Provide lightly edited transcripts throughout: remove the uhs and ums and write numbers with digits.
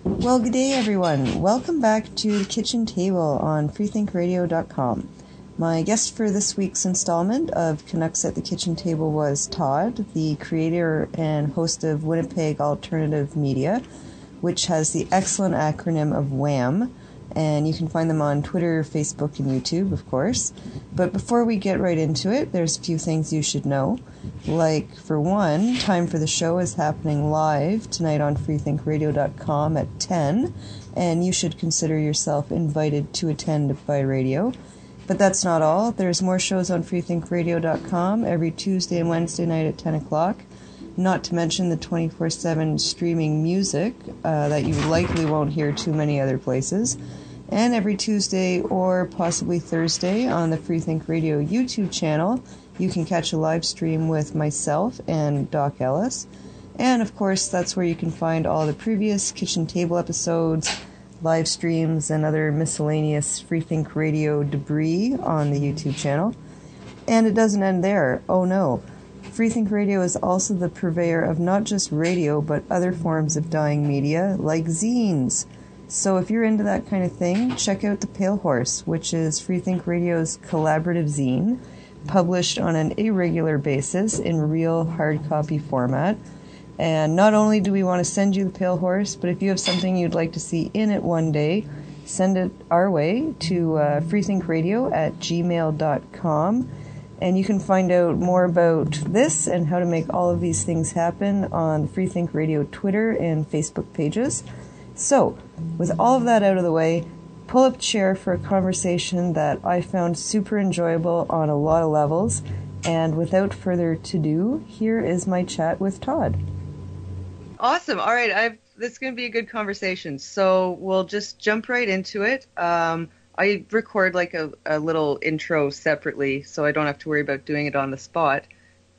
Well, good day, everyone. Welcome back to the kitchen table on Freethinkradio.com. My guest for this week's installment of Canucks at the Kitchen Table was Todd, the creator and host of Winnipeg Alternative Media, which has the excellent acronym of WHAM, and you can find them on Twitter, Facebook, and YouTube, of course. But before we get right into it, there's a few things you should know. Like, for one, time for the show is happening live tonight on freethinkradio.com at 10, and you should consider yourself invited to attend by radio. But that's not all. There's more shows on freethinkradio.com every Tuesday and Wednesday night at 10 o'clock, not to mention the 24/7 streaming music that you likely won't hear too many other places. And every Tuesday or possibly Thursday on the Freethink Radio YouTube channel, you can catch a live stream with myself and Doc Ellis. And of course, that's where you can find all the previous Kitchen Table episodes, live streams, and other miscellaneous Freethink Radio debris on the YouTube channel. And it doesn't end there. Oh no. Freethink Radio is also the purveyor of not just radio, but other forms of dying media, like zines. So if you're into that kind of thing, check out The Pale Horse, which is Freethink Radio's collaborative zine, published on an irregular basis in real hard copy format. And not only do we want to send you The Pale Horse, but if you have something you'd like to see in it one day, send it our way to freethinkradio@gmail.com. And you can find out more about this and how to make all of these things happen on the Freethink Radio Twitter and Facebook pages. So, with all of that out of the way, pull up a chair for a conversation that I found super enjoyable on a lot of levels. And without further ado, here is my chat with Todd. Awesome. All right. This is going to be a good conversation. So we'll just jump right into it. I record like a little intro separately, so I don't have to worry about doing it on the spot.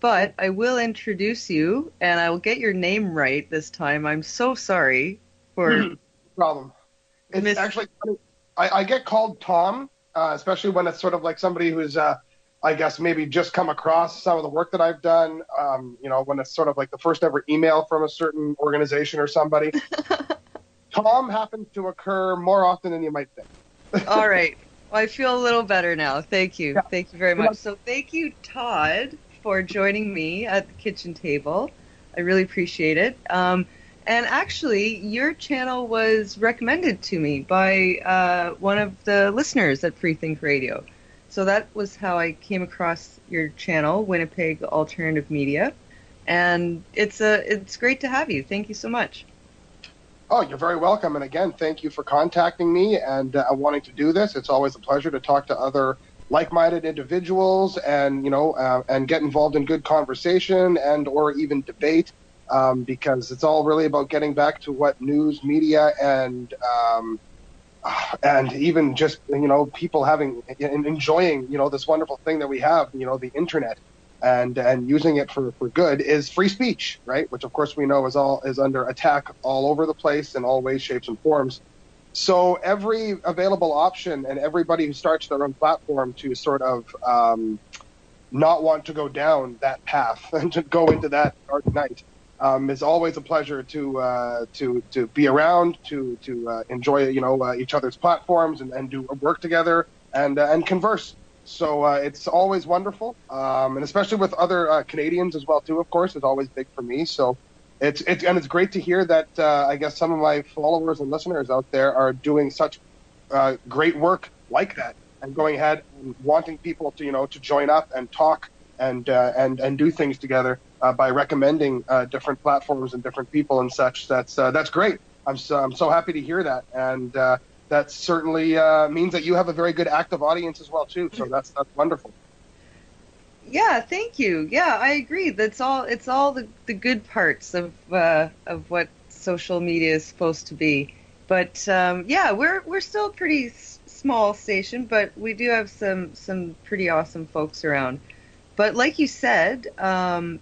But I will introduce you, and I will get your name right this time. I'm so sorry for... No problem. It's actually funny. I get called Tom, especially when it's sort of like somebody who's, I guess, maybe just come across some of the work that I've done, when it's sort of like the first ever email from a certain organization or somebody. Tom happens to occur more often than you might think. All right. Well, I feel a little better now. Thank you. Yeah. Thank you very much. So thank you, Todd, for joining me at the kitchen table. I really appreciate it. And actually, your channel was recommended to me by one of the listeners at Freethink Radio. So that was how I came across your channel, Winnipeg Alternative Media. And it's great to have you. Thank you so much. Oh, you're very welcome. And again, thank you for contacting me and wanting to do this. It's always a pleasure to talk to other like-minded individuals and, and get involved in good conversation and or even debate. Because it's all really about getting back to what news, media, and even just people enjoying this wonderful thing that we have, the internet, and using it for good is free speech, right? Which of course we know is under attack all over the place in all ways, shapes, and forms. So every available option and everybody who starts their own platform to sort of not want to go down that path and to go into that dark night. It's always a pleasure to be around, to enjoy each other's platforms and do work together and converse. So it's always wonderful, and especially with other Canadians as well too. Of course, it's always big for me. So it's great to hear that. I guess some of my followers and listeners out there are doing such great work like that and going ahead and wanting people to join up and talk and do things together. By recommending different platforms and different people and such. That's great. I'm so happy to hear that, and that certainly means that you have a very good active audience as well too. So that's wonderful. Yeah, thank you. Yeah, I agree. It's all the good parts of what social media is supposed to be. But we're still a pretty small station, but we do have some pretty awesome folks around. But like you said,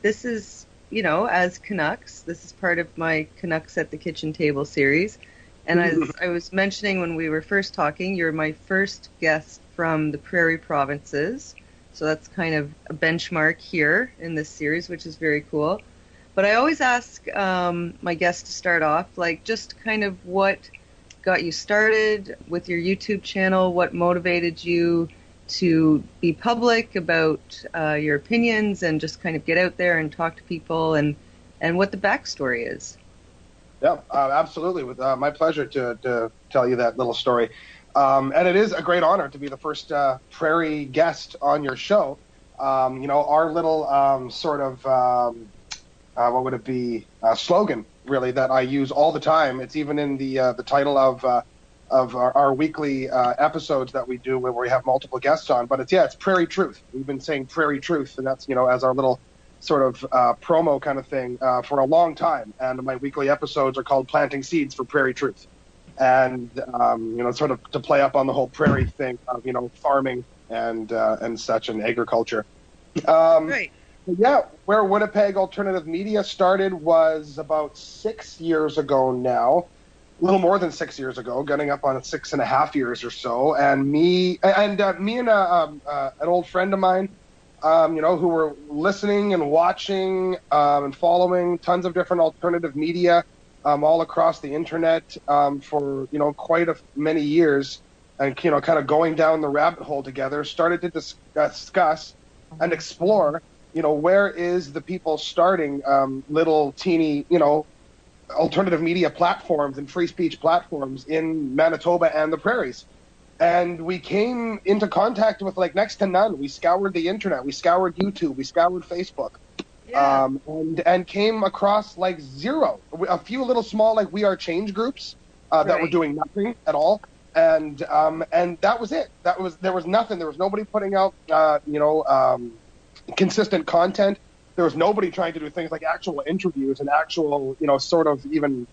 this is, as Canucks, this is part of my Canucks at the Kitchen Table series. And as I was mentioning when we were first talking, you're my first guest from the Prairie provinces. So that's kind of a benchmark here in this series, which is very cool. But I always ask my guests to start off, like, just kind of what got you started with your YouTube channel, what motivated you to be public about your opinions and just kind of get out there and talk to people, and what the backstory is. Yeah, absolutely. With my pleasure to tell you that little story. And it is a great honor to be the first prairie guest on your show. Our little sort of, what would it be, slogan, really, that I use all the time. It's even in the title of our weekly episodes that we do where we have multiple guests on. But it's Prairie Truth. We've been saying Prairie Truth, and that's, as our little sort of promo kind of thing for a long time. And my weekly episodes are called Planting Seeds for Prairie Truth. And, sort of to play up on the whole prairie thing of, farming and such, and agriculture. Right. Yeah, where Winnipeg Alternative Media started was about 6 years ago now, a little more than 6 years ago, getting up on 6.5 years or so. And me and an old friend of mine, who were listening and watching and following tons of different alternative media all across the internet for, quite many years, and, kind of going down the rabbit hole together, started to discuss and explore, where is the people starting little teeny, alternative media platforms and free speech platforms in Manitoba and the prairies. And we came into contact with next to none. We scoured the internet, we scoured YouTube, we scoured Facebook, and came across zero. A few little small We Are Change groups that were doing nothing at all, and that was it. There was nothing. There was nobody putting out consistent content. There was nobody trying to do things like actual interviews and actual sort of even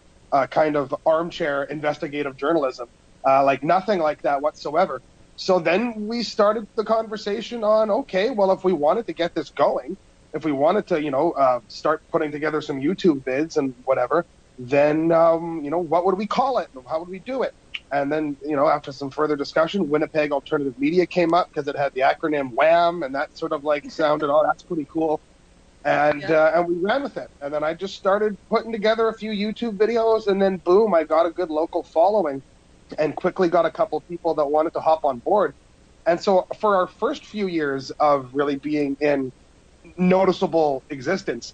kind of armchair investigative journalism. Nothing like that whatsoever. So then we started the conversation on, okay, well, if we wanted to get this going, if we wanted to, start putting together some YouTube vids and whatever, then, what would we call it? How would we do it? And then, after some further discussion, Winnipeg Alternative Media came up because it had the acronym WHAM, and that sort of sounded, oh, that's pretty cool. And we ran with it. And then I just started putting together a few YouTube videos, and then boom, I got a good local following and quickly got a couple people that wanted to hop on board. And so for our first few years of really being in noticeable existence,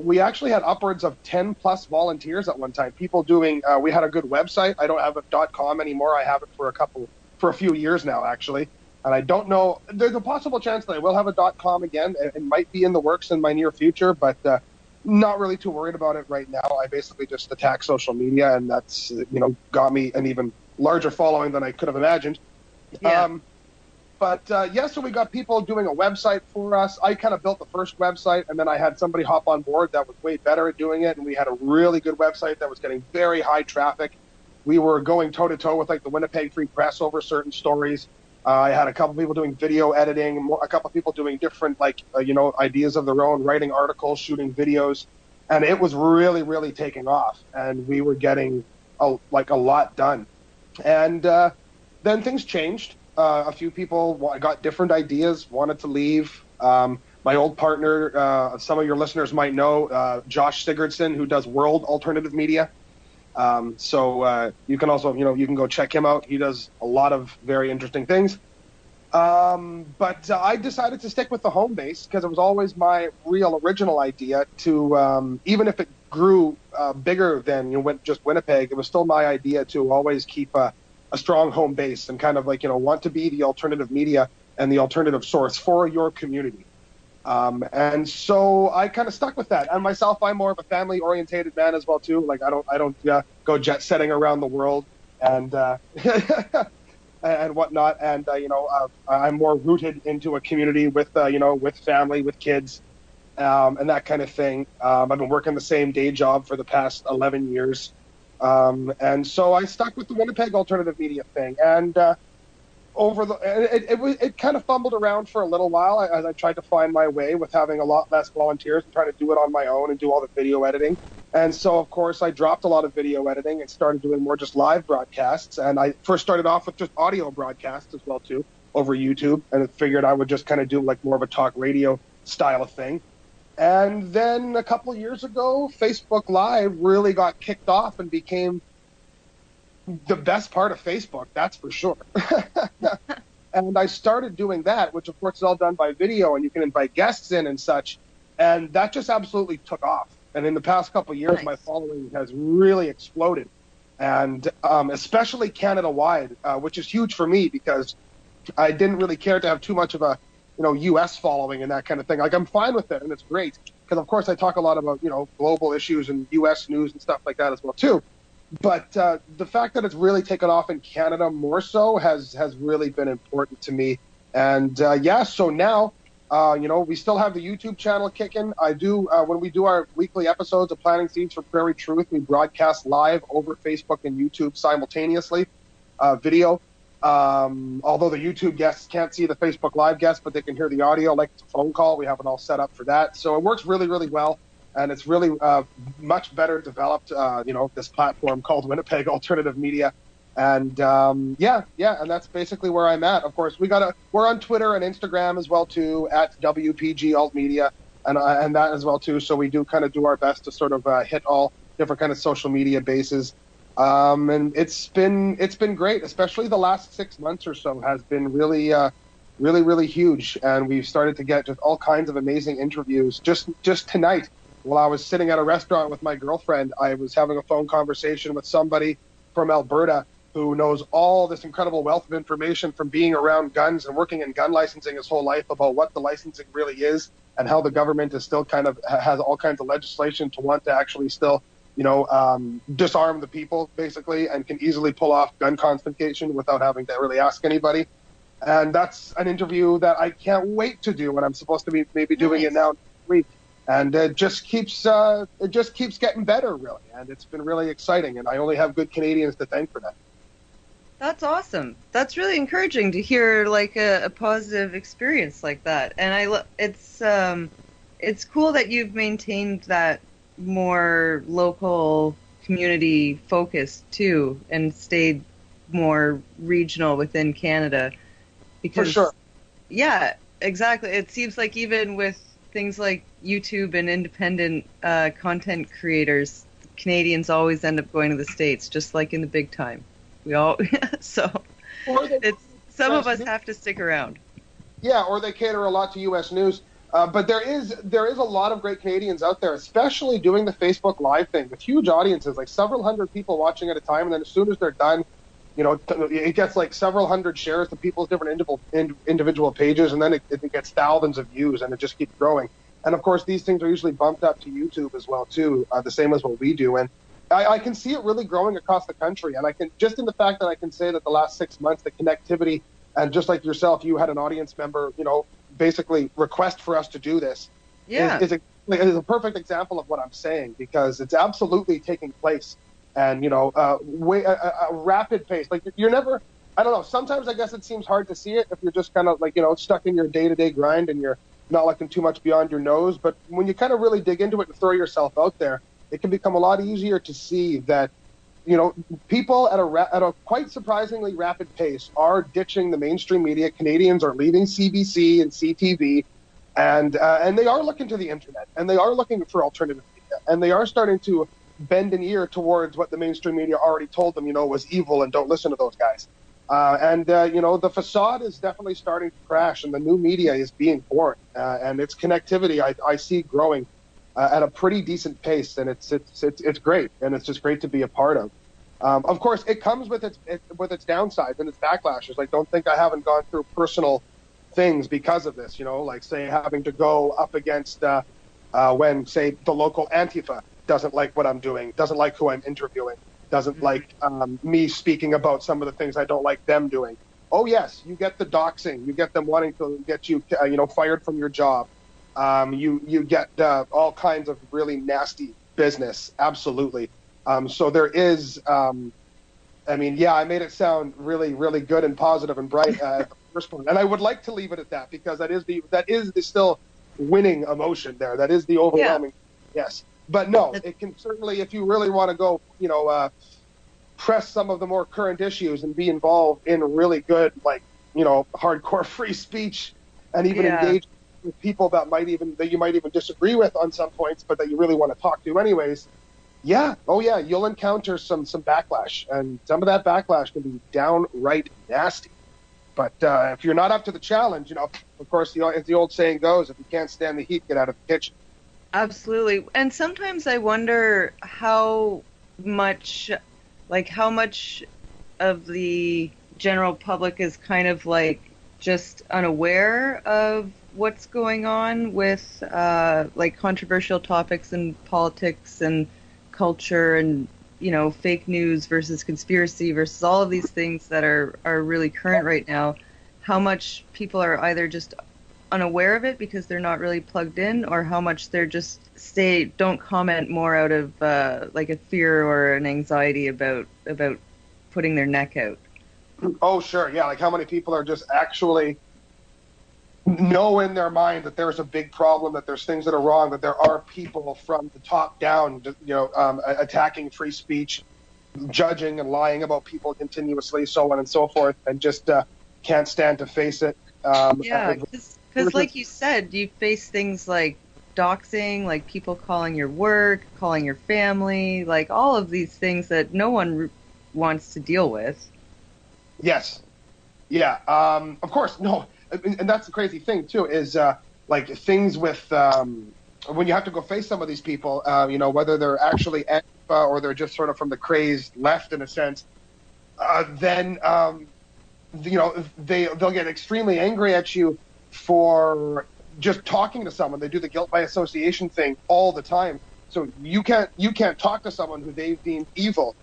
we actually had upwards of 10 plus volunteers at one time. People doing, we had a good website. I don't have a .com anymore. I have it for a few years now, actually. And I don't know, there's a possible chance that I will have a .com again. It might be in the works in my near future, but not really too worried about it right now. I basically just attack social media, and that's, got me an even larger following than I could have imagined. Yeah. So we got people doing a website for us. I kind of built the first website, and then I had somebody hop on board that was way better at doing it, and we had a really good website that was getting very high traffic. We were going toe-to-toe with the Winnipeg Free Press over certain stories. I had a couple people doing video editing, a couple people doing different, ideas of their own, writing articles, shooting videos, and it was really, really taking off, and we were getting a lot done. And then things changed. A few people got different ideas, wanted to leave. My old partner, some of your listeners might know, Josh Sigurdsson, who does World Alternative Media. So you can also, you can go check him out. He does a lot of very interesting things. But I decided to stick with the home base because it was always my real original idea to, even if it grew bigger than just Winnipeg, it was still my idea to always keep a strong home base and kind of want to be the alternative media and the alternative source for your community. And so I kind of stuck with that. And myself, I'm more of a family-orientated man as well too. I don't go jet setting around the world and and whatnot. And I'm more rooted into a community with with family, with kids, and that kind of thing. I've been working the same day job for the past 11 years. And so I stuck with the Winnipeg Alternative Media thing, and it kind of fumbled around for a little while as I tried to find my way with having a lot less volunteers and trying to do it on my own and do all the video editing. And so, of course, I dropped a lot of video editing and started doing more just live broadcasts. And I first started off with just audio broadcasts as well too over YouTube, and I figured I would just kind of do more of a talk radio style of thing. And then a couple of years ago, Facebook Live really got kicked off and became the best part of Facebook, that's for sure. And I started doing that, which of course is all done by video, and you can invite guests in and such. And that just absolutely took off. And in the past couple of years, Nice. my following has really exploded. And especially Canada-wide, which is huge for me because I didn't really care to have too much of a, U.S. following and that kind of thing. Like, I'm fine with it, and it's great. Because, of course, I talk a lot about, global issues and U.S. news and stuff like that as well, too. But the fact that it's really taken off in Canada more so has really been important to me. And, so now, we still have the YouTube channel kicking. I do, when we do our weekly episodes of Planting Seeds for Prairie Truth, we broadcast live over Facebook and YouTube simultaneously, video. Although the YouTube guests can't see the Facebook Live guests, but they can hear the audio like it's a phone call. We have it all set up for that. So it works really, really well. And it's really much better developed, this platform called Winnipeg Alternative Media. And, and that's basically where I'm at. Of course, we're on Twitter and Instagram as well, too, at WPG Alt Media and that as well, too. So we do kind of do our best to sort of hit all different kind of social media bases. And it's been great, especially the last 6 months or so has been really, really huge. And we've started to get just all kinds of amazing interviews. Just tonight, while I was sitting at a restaurant with my girlfriend, I was having a phone conversation with somebody from Alberta who knows all this incredible wealth of information from being around guns and working in gun licensing his whole life about what the licensing really is and how the government is still kind of has all kinds of legislation to want to actually still, disarm the people, basically, and can easily pull off gun confiscation without having to really ask anybody. And that's an interview that I can't wait to do, and I'm supposed to be maybe doing it now next week. And it just keeps getting better, really. And it's been really exciting. And I only have good Canadians to thank for that. That's awesome. That's really encouraging to hear, like a positive experience like that. And it's cool that you've maintained that more local community focus too, and stayed more regional within Canada. Because, for sure. Yeah, exactly. It seems like even with things like YouTube and independent content creators, Canadians always end up going to the States, just like in the big time. We all so some of us have to stick around. Yeah, or they cater a lot to U.S. news. But there is a lot of great Canadians out there, especially doing the Facebook Live thing with huge audiences, like several hundred people watching at a time, and then as soon as they're done, it gets like several hundred shares to people's different individual pages, and then it gets thousands of views, and it just keeps growing. And of course, these things are usually bumped up to YouTube as well too, the same as what we do. And I can see it really growing across the country. And I can, just in the fact that I can say that the last 6 months, the connectivity, and just like yourself, you had an audience member, basically request for us to do this. Yeah, is a perfect example of what I'm saying, because it's absolutely taking place. And, a rapid pace. Like, you're never, I don't know, sometimes I guess it seems hard to see it if you're just kind of like, stuck in your day-to-day grind and you're not looking too much beyond your nose. But when you kind of really dig into it and throw yourself out there, it can become a lot easier to see that, people at a quite surprisingly rapid pace are ditching the mainstream media. Canadians are leaving CBC and CTV, and they are looking to the internet, and they are looking for alternative media, and they are starting to bend an ear towards what the mainstream media already told them, was evil and don't listen to those guys. The facade is definitely starting to crash, and the new media is being born, and its connectivity I see growing at a pretty decent pace, and it's great, and it's just great to be a part of. Of course, it comes with its downsides and its backlashes. Like, don't think I haven't gone through personal things because of this. Like, say, having to go up against when, say, the local Antifa doesn't like what I'm doing, doesn't like who I'm interviewing, doesn't like me speaking about some of the things I don't like them doing. Oh yes, you get the doxing, you get them wanting to get you, fired from your job. You get all kinds of really nasty business. Absolutely. So there is, I made it sound really, really good and positive and bright at the first one, and I would like to leave it at that, because that is the still winning emotion there. That is the overwhelming, yes. But no, it can certainly, if you really want to go, press some of the more current issues and be involved in really good, hardcore free speech and even engage with people that you might even disagree with on some points, but that you really want to talk to anyways, you'll encounter some backlash, and some of that backlash can be downright nasty. But if you're not up to the challenge, of course, as the old saying goes, if you can't stand the heat, get out of the kitchen. Absolutely. And sometimes I wonder how much of the general public is kind of like just unaware of what's going on with like controversial topics in politics and culture and, fake news versus conspiracy versus all of these things that are really current right now. How much people are either just unaware of it because they're not really plugged in, or how much they're just don't comment more out of like a fear or an anxiety about putting their neck out. Oh, sure. Yeah. Like how many people are just actually know in their mind that there's a big problem, that there's things that are wrong, that there are people from the top down, attacking free speech, judging and lying about people continuously, so on and so forth, and just can't stand to face it. Because like you said, you face things like doxing, like people calling your work, calling your family, like all of these things that no one wants to deal with. Yes. Yeah. Of course, no. And that's the crazy thing, too, is like things with when you have to go face some of these people, whether they're actually Antifa or they're just sort of from the crazed left in a sense, then, they'll get extremely angry at you for just talking to someone. They do the guilt by association thing all the time. So you can't talk to someone who they've deemed evil.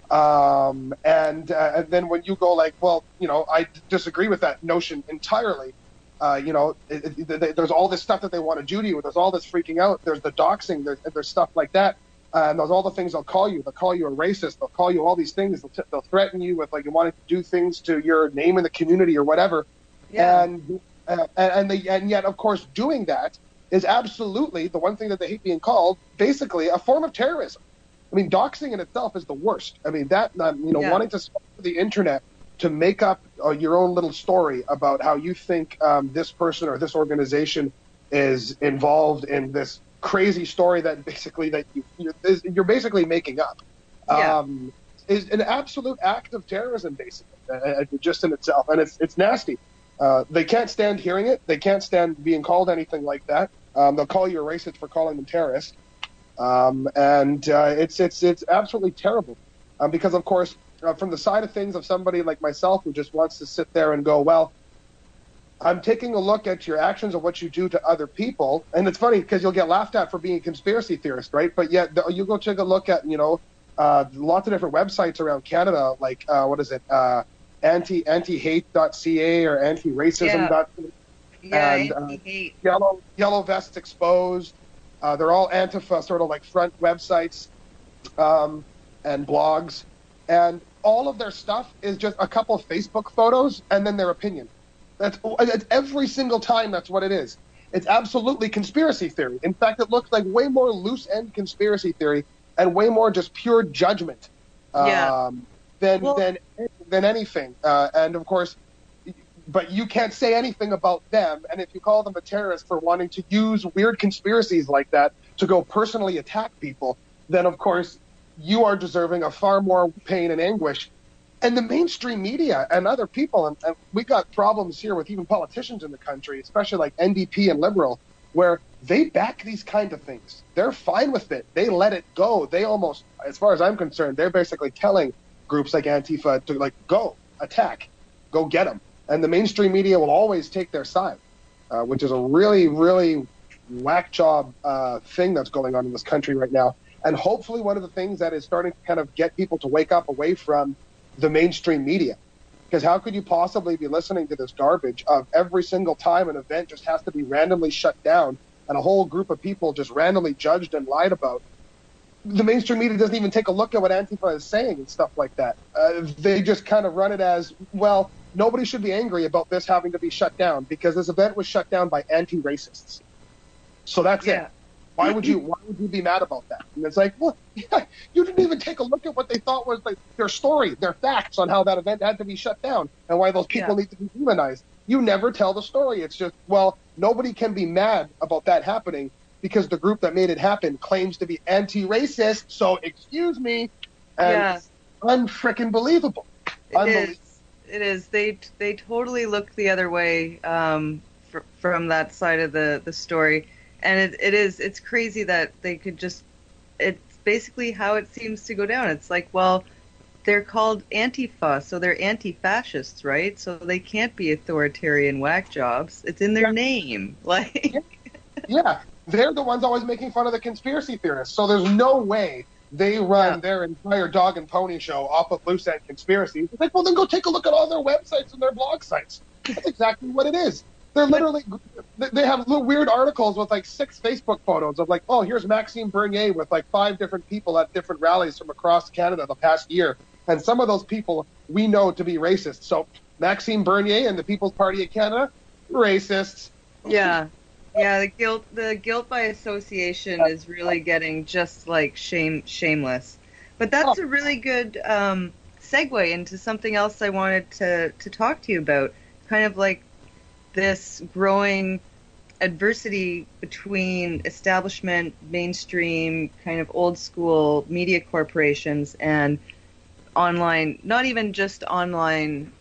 And then when you go like, well, I disagree with that notion entirely. There's all this stuff that they want to do to you. There's all this freaking out. There's the doxing. There's stuff like that. And there's all the things they'll call you. They'll call you a racist. They'll call you all these things. They'll threaten you with like you wanting to do things to your name in the community or whatever. Yeah. And yet, of course, doing that is absolutely the one thing that they hate being called, basically a form of terrorism. I mean, doxing in itself is the worst. I mean, wanting to spend the internet to make up your own little story about how you think this person or this organization is involved in this crazy story that basically you're basically making up is an absolute act of terrorism, basically, just in itself, and it's nasty. They can't stand hearing it. They can't stand being called anything like that. They'll call you a racist for calling them terrorists. It's absolutely terrible because, of course, from the side of things of somebody like myself who just wants to sit there and go, well, I'm taking a look at your actions and what you do to other people. And it's funny because you'll get laughed at for being a conspiracy theorist, right? But yet you go take a look at, lots of different websites around Canada, like, antihate.ca or antiracism.ca. Anti-hate. Yellow Vests Exposed. They're all Antifa sort of like front websites and blogs. And all of their stuff is just a couple of Facebook photos and then their opinion. That's every single time. That's what it is. It's absolutely conspiracy theory. In fact, it looks like way more loose end conspiracy theory and way more just pure judgment than anything. And of course, but you can't say anything about them. And if you call them a terrorist for wanting to use weird conspiracies like that to go personally attack people, then of course you are deserving of far more pain and anguish. And the mainstream media and other people, and we got problems here with even politicians in the country, especially like NDP and Liberal, where they back these kind of things. They're fine with it. They let it go. They almost, as far as I'm concerned, they're basically telling groups like Antifa to like, go, attack, go get them. And the mainstream media will always take their side, which is a really, really whack job thing that's going on in this country right now. And hopefully one of the things that is starting to kind of get people to wake up away from the mainstream media. Because how could you possibly be listening to this garbage of every single time an event just has to be randomly shut down and a whole group of people just randomly judged and lied about? The mainstream media doesn't even take a look at what Antifa is saying and stuff like that. They just kind of run it as, well, nobody should be angry about this having to be shut down because this event was shut down by anti-racists. So that's it. Why would you be mad about that? And it's like, well, you didn't even take a look at what they thought was like their story, their facts on how that event had to be shut down and why those people need to be demonized. you never tell the story. It's just, well, nobody can be mad about that happening because the group that made it happen claims to be anti-racist, so excuse me. And it's unfrickin' believable. It is. They totally look the other way from that side of the story. And it's crazy that they could just, it's basically how it seems to go down. It's like, well, they're called Antifa, so they're anti-fascists, right? So they can't be authoritarian whack jobs. It's in their name. Like, yeah, they're the ones always making fun of the conspiracy theorists. So there's no way they run their entire dog and pony show off of loose end conspiracies. It's like, well, then go take a look at all their websites and their blog sites. That's exactly what it is. They're literally, they have little weird articles with like 6 Facebook photos of like, oh, here's Maxime Bernier with like 5 different people at different rallies from across Canada the past year. And some of those people we know to be racist. So Maxime Bernier and the People's Party of Canada, racists. Yeah. Yeah, the guilt by association is really getting just like shameless. But that's a really good segue into something else I wanted to talk to you about. Kind of like this growing adversity between establishment, mainstream, kind of old school media corporations and online, not even just online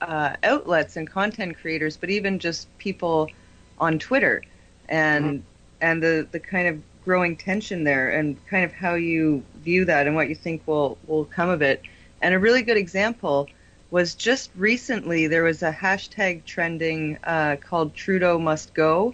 outlets and content creators, but even just people on Twitter. And the kind of growing tension there and kind of how you view that and what you think will come of it. And a really good example was just recently there was a hashtag trending called Trudeau Must Go.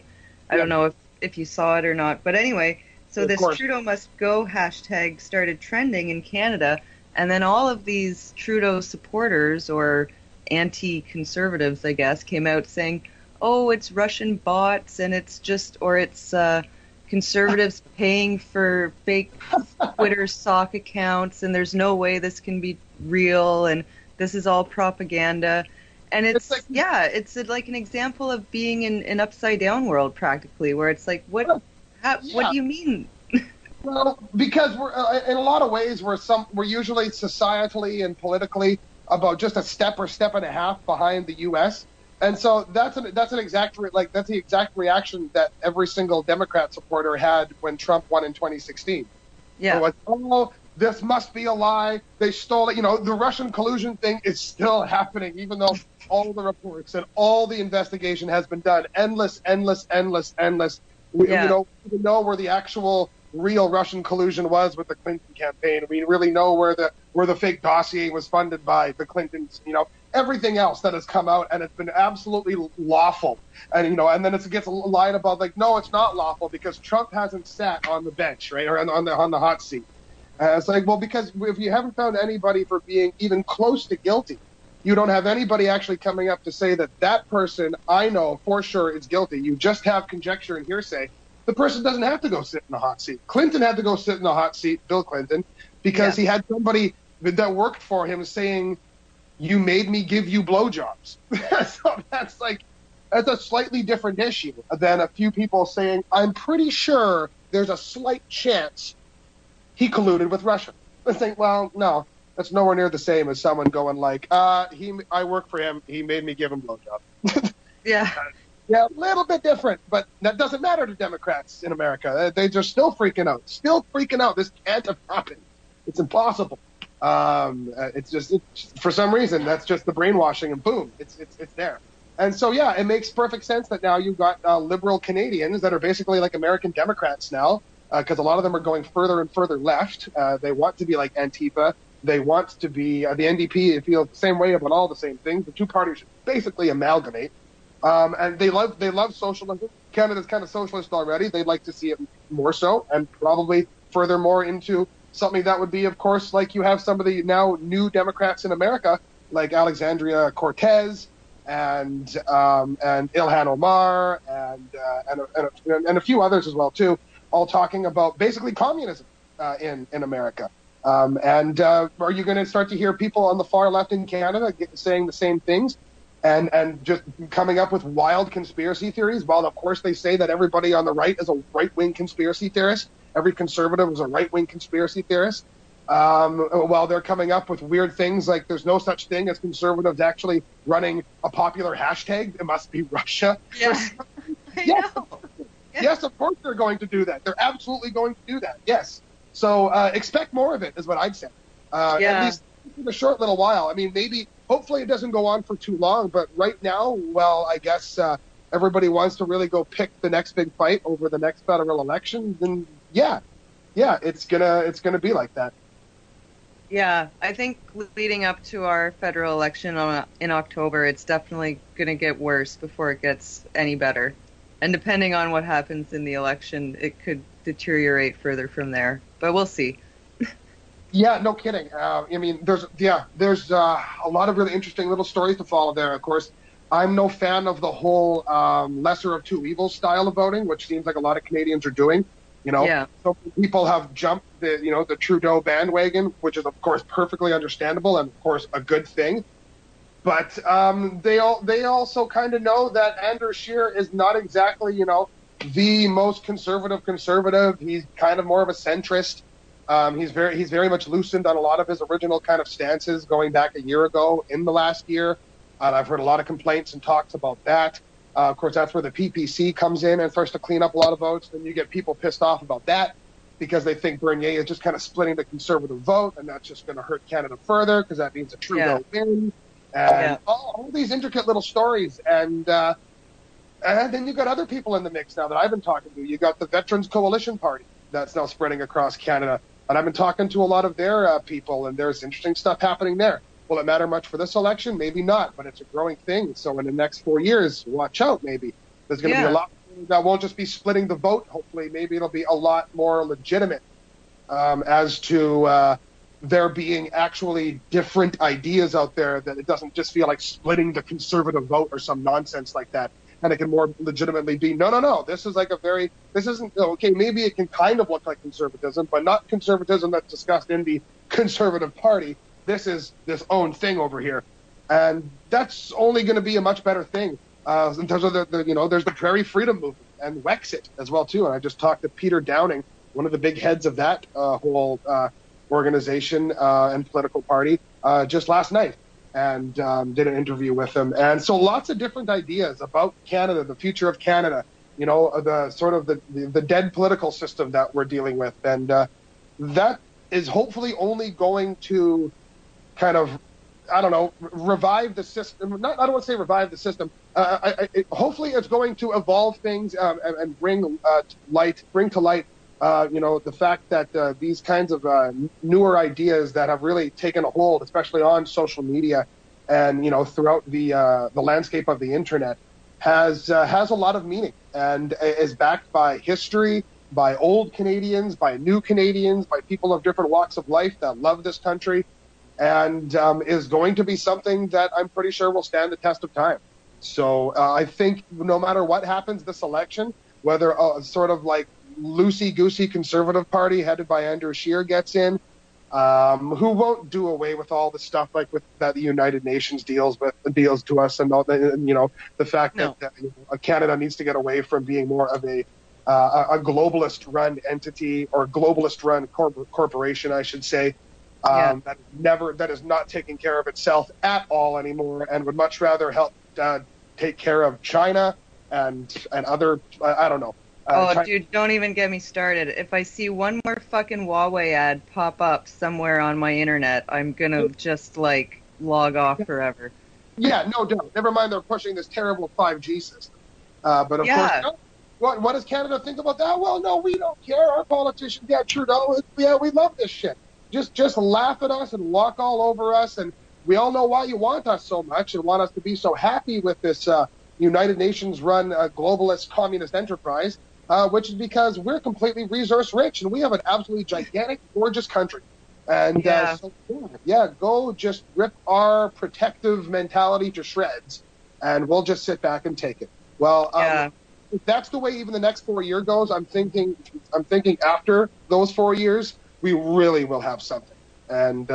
I don't know if you saw it or not. But anyway, so this Trudeau Must Go hashtag started trending in Canada. And then all of these Trudeau supporters or anti-conservatives, I guess, came out saying, oh, it's Russian bots and it's conservatives paying for fake Twitter sock accounts and there's no way this can be real and this is all propaganda. And it's like an example of being in an upside down world practically, where it's like, what do you mean? Well, because we're in a lot of ways we're usually societally and politically about just a step or step and a half behind the U.S. And so that's the exact reaction that every single Democrat supporter had when Trump won in 2016. Yeah. It was, oh, this must be a lie. They stole it. You know, the Russian collusion thing is still happening, even though all the reports and all the investigation has been done. Endless. We don't even know where the actual real Russian collusion was with the Clinton campaign. We really know where the fake dossier was funded by the Clintons. You know, everything else that has come out, and it's been absolutely lawful. And and then it gets lied about, like, no, it's not lawful because Trump hasn't sat on the bench, right, or on the hot seat. It's like, well, because if you haven't found anybody for being even close to guilty, you don't have anybody actually coming up to say that person I know for sure is guilty. You just have conjecture and hearsay. The person doesn't have to go sit in the hot seat. Clinton had to go sit in the hot seat, Bill Clinton, because he had somebody that worked for him saying, you made me give you blowjobs. So that's a slightly different issue than a few people saying, I'm pretty sure there's a slight chance he colluded with Russia. I think, well, no, that's nowhere near the same as someone going like, I work for him, he made me give him blowjobs. Yeah. Yeah, a little bit different, but that doesn't matter to Democrats in America. They're still freaking out. This can't have happened. It's impossible. It's for some reason, that's just the brainwashing, and boom, it's there. And so, yeah, it makes perfect sense that now you've got liberal Canadians that are basically like American Democrats now, because a lot of them are going further and further left. They want to be like Antifa. They want to be the NDP. They feel the same way about all the same things. The two parties should basically amalgamate. And they love socialism. Canada's kind of socialist already. They'd like to see it more so, and probably furthermore into something that would be, of course, like you have some of the now new Democrats in America, like Alexandria Cortez and Ilhan Omar and a few others as well too, all talking about basically communism in America. Are you going to start to hear people on the far left in Canada saying the same things? And just coming up with wild conspiracy theories. While, of course, they say that everybody on the right is a right-wing conspiracy theorist. Every conservative is a right-wing conspiracy theorist. Well, they're coming up with weird things like there's no such thing as conservatives actually running a popular hashtag. It must be Russia. Yeah, I Yes, know. yes, of course they're going to do that. They're absolutely going to do that. Yes. So expect more of it is what I'd say. At least in a short little while. I mean, maybe, hopefully it doesn't go on for too long. But right now, well, I guess everybody wants to really go pick the next big fight over the next federal election. Then yeah, it's gonna be like that. Yeah, I think leading up to our federal election in October, it's definitely going to get worse before it gets any better. And depending on what happens in the election, it could deteriorate further from there. But we'll see. Yeah, no kidding. I mean, there's a lot of really interesting little stories to follow there. Of course, I'm no fan of the whole lesser of two evils style of voting, which seems like a lot of Canadians are doing. So people have jumped the Trudeau bandwagon, which is of course perfectly understandable and of course a good thing. But they also kind of know that Andrew Scheer is not exactly the most conservative. He's kind of more of a centrist. He's very much loosened on a lot of his original kind of stances going back a year ago in the last year. And I've heard a lot of complaints and talks about that. Of course, that's where the PPC comes in and starts to clean up a lot of votes. Then you get people pissed off about that because they think Bernier is just kind of splitting the conservative vote, and that's just going to hurt Canada further because that means a Trudeau win. And all these intricate little stories. And then you've got other people in the mix now that I've been talking to. You've got the Veterans Coalition Party that's now spreading across Canada. And I've been talking to a lot of their people, and there's interesting stuff happening there. Will it matter much for this election? Maybe not, but it's a growing thing. So in the next 4 years, watch out, maybe. There's going to be a lot that won't just be splitting the vote. Hopefully, maybe it'll be a lot more legitimate as to there being actually different ideas out there, that it doesn't just feel like splitting the conservative vote or some nonsense like that. And it can more legitimately be, no, this is like this isn't, okay, maybe it can kind of look like conservatism, but not conservatism that's discussed in the Conservative Party. This is this own thing over here. And that's only going to be a much better thing. In terms of there's the Prairie Freedom Movement and Wexit as well, too. And I just talked to Peter Downing, one of the big heads of that whole organization and political party, just last night, and did an interview with him. And so lots of different ideas about Canada, the future of Canada, the sort of the dead political system that we're dealing with. And that is hopefully only going to kind of, I don't know, revive the system. I don't want to say revive the system. Hopefully it's going to evolve things and bring to light, the fact that these kinds of newer ideas that have really taken a hold, especially on social media and, throughout the landscape of the internet, has a lot of meaning and is backed by history, by old Canadians, by new Canadians, by people of different walks of life that love this country, and is going to be something that I'm pretty sure will stand the test of time. So I think no matter what happens this election, whether sort of like loosey-goosey Conservative Party headed by Andrew Scheer gets in, who won't do away with all the stuff like with that the United Nations deals to us, and all the, the fact that Canada needs to get away from being more of a globalist-run entity or globalist-run corporation, I should say. That is not taking care of itself at all anymore, and would much rather help take care of China and other, I don't know. Dude, don't even get me started. If I see one more fucking Huawei ad pop up somewhere on my internet, I'm gonna just log off forever. Yeah, no doubt. Never mind, they're pushing this terrible 5G system. But of course, what does Canada think about that? Well, no, we don't care. Our politicians, Trudeau, we love this shit. Just laugh at us and walk all over us, and we all know why you want us so much and want us to be so happy with this United Nations-run globalist communist enterprise, which is because we're completely resource-rich and we have an absolutely gigantic, gorgeous country. And go just rip our protective mentality to shreds, and we'll just sit back and take it. Well, if that's the way even the next 4 year goes, I'm thinking after those 4 years, we really will have something. And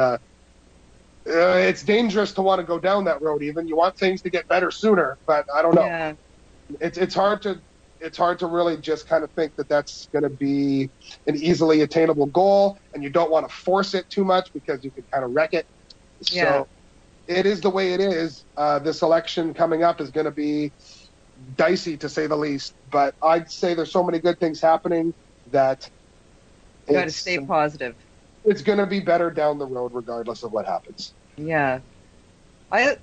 it's dangerous to want to go down that road even. You want things to get better sooner, but I don't know. Yeah. It's hard to it's hard to really just kind of think that that's going to be an easily attainable goal, and you don't want to force it too much because you can kind of wreck it. Yeah. So it is the way it is. This election coming up is going to be dicey, to say the least. But I'd say there's so many good things happening that you got to stay positive. It's going to be better down the road, regardless of what happens. Yeah, I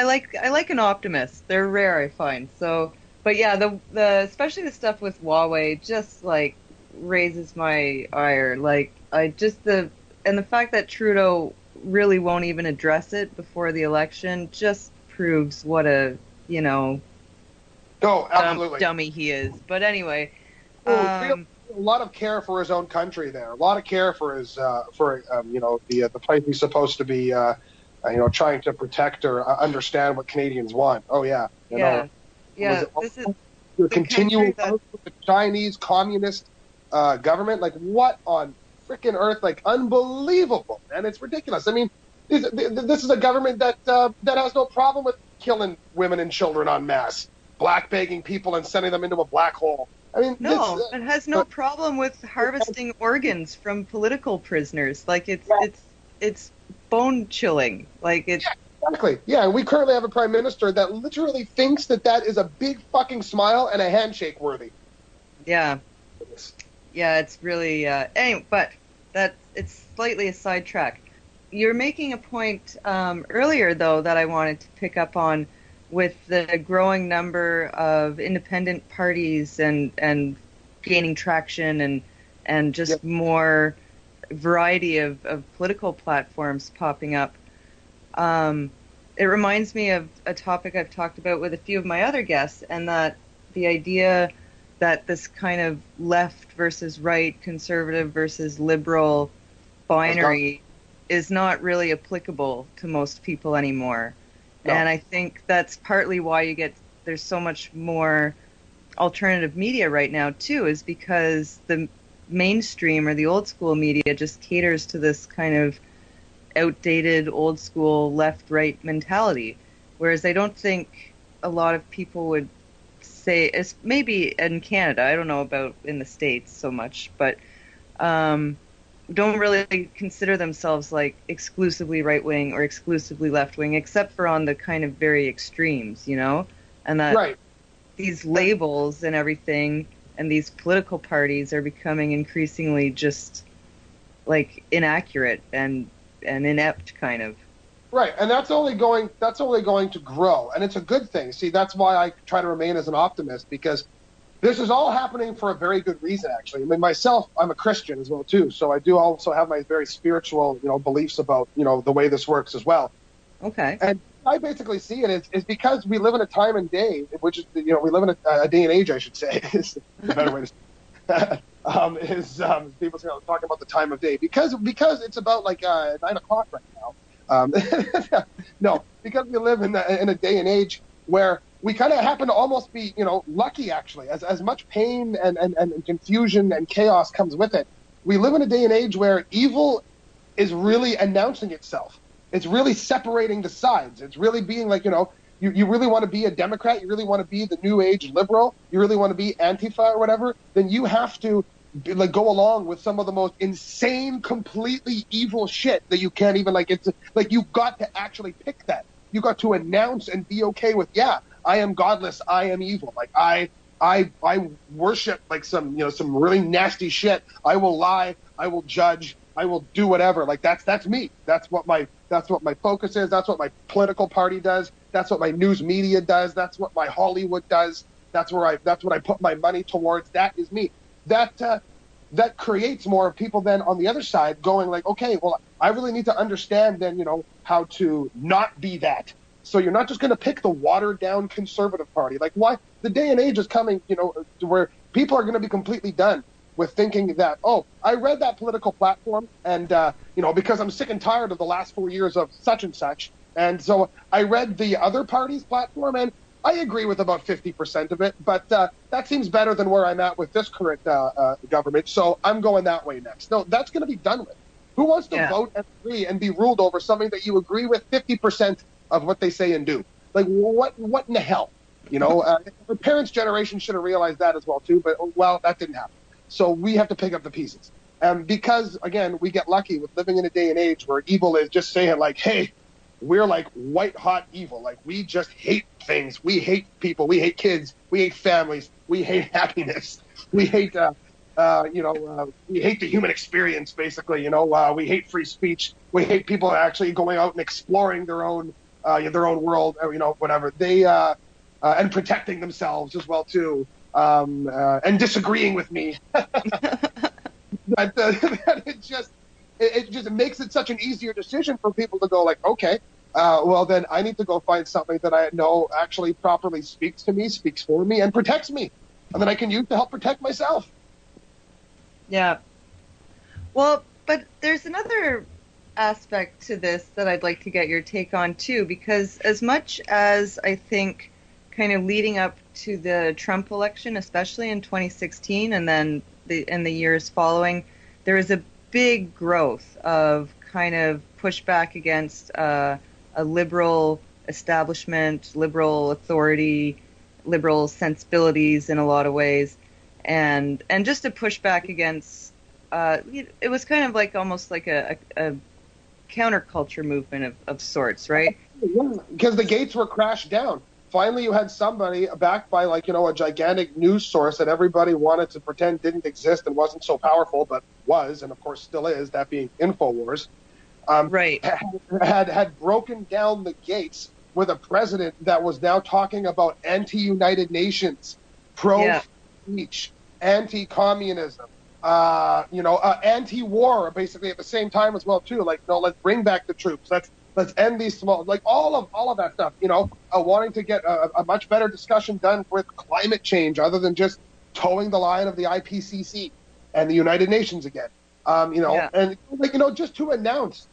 like an optimist. They're rare, I find. So, but yeah, the especially the stuff with Huawei just like raises my ire. Like the fact that Trudeau really won't even address it before the election just proves what a dummy he is. But anyway, a lot of care for his own country there. A lot of care for his the place he's supposed to be trying to protect or understand what Canadians want. Oh yeah, this is you're continuing with the Chinese communist government. Like, what on frickin' earth? Like, unbelievable, man! It's ridiculous. I mean, this is a government that has no problem with killing women and children en masse, blackbagging people and sending them into a black hole. I mean, it has no problem with harvesting organs from political prisoners. Like, it's bone chilling. Like, it's exactly. Yeah, and we currently have a prime minister that literally thinks that is a big fucking smile and a handshake worthy. Yeah. Yeah, it's really anyway, but it's slightly a sidetrack. You're making a point earlier, though, that I wanted to pick up on with the growing number of independent parties and gaining traction and just more variety of political platforms popping up. It reminds me of a topic I've talked about with a few of my other guests, and that the idea that this kind of left versus right, conservative versus liberal binary is not really applicable to most people anymore. No. And I think that's partly why there's so much more alternative media right now too, is because the mainstream or the old school media just caters to this kind of outdated old school left-right mentality. Whereas I don't think a lot of people would say, maybe in Canada, I don't know about in the States so much, but don't really consider themselves like exclusively right-wing or exclusively left-wing, except for on the kind of very extremes, and that these labels and everything and these political parties are becoming increasingly just like inaccurate and inept kind of. Right, and that's only going to grow, and it's a good thing. See, that's why I try to remain as an optimist, because this is all happening for a very good reason, actually. I mean, myself, I'm a Christian as well, too, so I do also have my very spiritual, beliefs about, the way this works as well. Okay. And I basically see it is because we live in a time and day, which is, we live in a day and age, I should say, is the better way to say it. People talking about the time of day, because it's about like 9 o'clock right now. No, because we live in a day and age where we kind of happen to almost be, lucky, actually, as much pain and confusion and chaos comes with it. We live in a day and age where evil is really announcing itself. It's really separating the sides. It's really being like, you really want to be a Democrat, you really want to be the new age liberal, you really want to be Antifa or whatever, then you have to go along with some of the most insane, completely evil shit that you can't even it's like you've got to actually pick that. You got to announce and be okay with, I am godless, I am evil. Like I worship like some really nasty shit. I will lie, I will judge, I will do whatever. Like that's me. That's what my focus is. That's what my political party does. That's what my news media does. That's what my Hollywood does. That's what I put my money towards. That is me. That creates more people then on the other side going like, okay, well, I really need to understand then, how to not be that. So you're not just going to pick the watered down conservative party. Like, why? The day and age is coming, to where people are going to be completely done with thinking that, oh, I read that political platform and, because I'm sick and tired of the last 4 years of such and such. And so I read the other party's platform and I agree with about 50% of it, but that seems better than where I'm at with this current government, so I'm going that way next. No, that's going to be done with. Who wants to vote and agree and be ruled over something that you agree with 50% of what they say and do? Like, what in the hell? The parents' generation should have realized that as well too, but well, that didn't happen. So we have to pick up the pieces. And because, again, we get lucky with living in a day and age where evil is just saying like, hey, we're like white hot evil. Like, we just hate things. We hate people. We hate kids. We hate families. We hate happiness. We hate, we hate the human experience, basically. We hate free speech. We hate people actually going out and exploring their own world, whatever. And protecting themselves as well, too, and disagreeing with me. That it just makes it such an easier decision for people to go like, okay, well, then I need to go find something that I know actually properly speaks to me, speaks for me, and protects me, and that I can use to help protect myself. Yeah. Well, but there's another aspect to this that I'd like to get your take on, too, because as much as I think kind of leading up to the Trump election, especially in 2016 and then in the years following, there was a big growth of kind of pushback against a liberal establishment, liberal authority, liberal sensibilities in a lot of ways, and just a pushback against, it was kind of like almost like a counterculture movement of sorts, right? Because the gates were crashed down. Finally, you had somebody backed by, a gigantic news source that everybody wanted to pretend didn't exist and wasn't so powerful, but was, and of course still is, that being InfoWars, right. had broken down the gates with a president that was now talking about anti-United Nations, pro-speech, anti-communism, anti-war, basically at the same time as well, too. Like, let's bring back the troops. Let's end these small, all of that stuff, wanting to get a much better discussion done with climate change other than just towing the line of the IPCC and the United Nations again. And just to announce,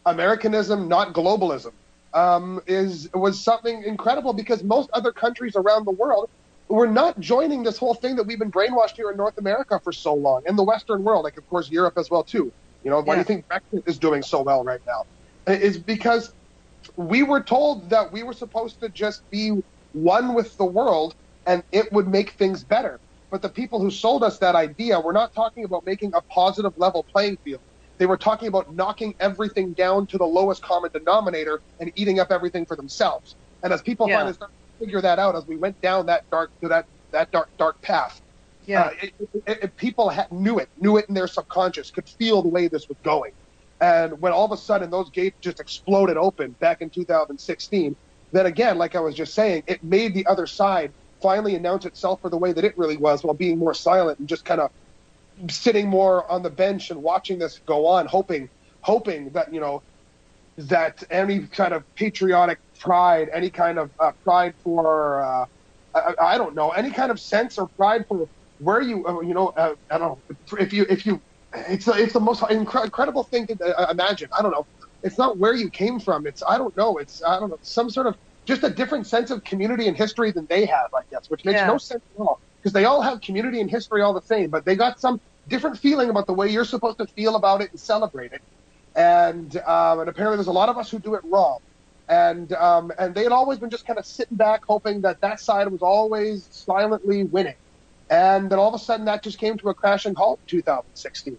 Americanism, not globalism, was something incredible, because most other countries around the world were not joining this whole thing that we've been brainwashed here in North America for so long, and the Western world, of course, Europe as well, too. Why do you think Brexit is doing so well right now? Is because we were told that we were supposed to just be one with the world and it would make things better. But the people who sold us that idea were not talking about making a positive level playing field. They were talking about knocking everything down to the lowest common denominator and eating up everything for themselves. And as people finally started to figure that out, as we went down that dark path, people knew it in their subconscious, could feel the way this was going. And when all of a sudden those gates just exploded open back in 2016, then again, like I was just saying, it made the other side finally announce itself for the way that it really was, while being more silent and just kind of sitting more on the bench and watching this go on, hoping that, that any kind of patriotic pride, any kind of pride for, I don't know, any kind of sense or pride for where you, I don't know, if you, it's the most incredible thing to imagine. I don't know. It's not where you came from. I don't know, some sort of just a different sense of community and history than they have, I guess, which makes no sense at all, because they all have community and history all the same, but they got some different feeling about the way you're supposed to feel about it and celebrate it. And apparently there's a lot of us who do it wrong. And they had always been just kind of sitting back, hoping that side was always silently winning. And then all of a sudden that just came to a crashing halt in 2016.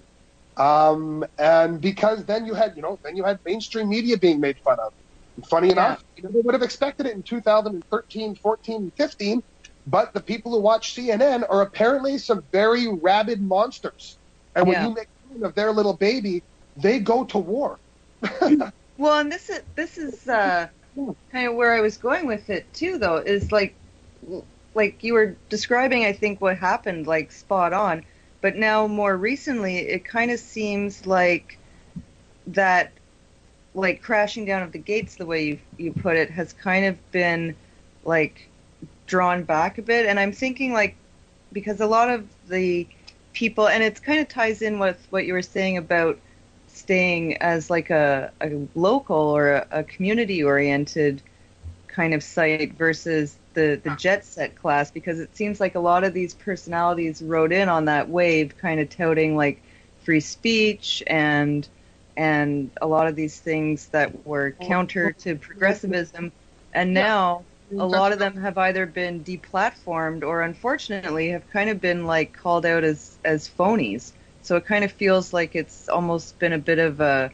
And because then you had mainstream media being made fun of. And funny enough, they would have expected it in 2013, 14, and 15, but the people who watch CNN are apparently some very rabid monsters. And when you make fun of their little baby, they go to war. Well, and this is kind of where I was going with it too, though, is like you were describing, I think, what happened, like, spot on. But now, more recently, it kind of seems like that, like, crashing down of the gates, the way you put it, has kind of been, like, drawn back a bit. And I'm thinking, like, because a lot of the people, and it kind of ties in with what you were saying about staying as, like, a local or a community-oriented kind of site versus the jet set class, because it seems like a lot of these personalities rode in on that wave, kind of touting, like, free speech and a lot of these things that were counter to progressivism. And now a lot of them have either been deplatformed or unfortunately have kind of been like called out as phonies. So it kind of feels like it's almost been a bit of a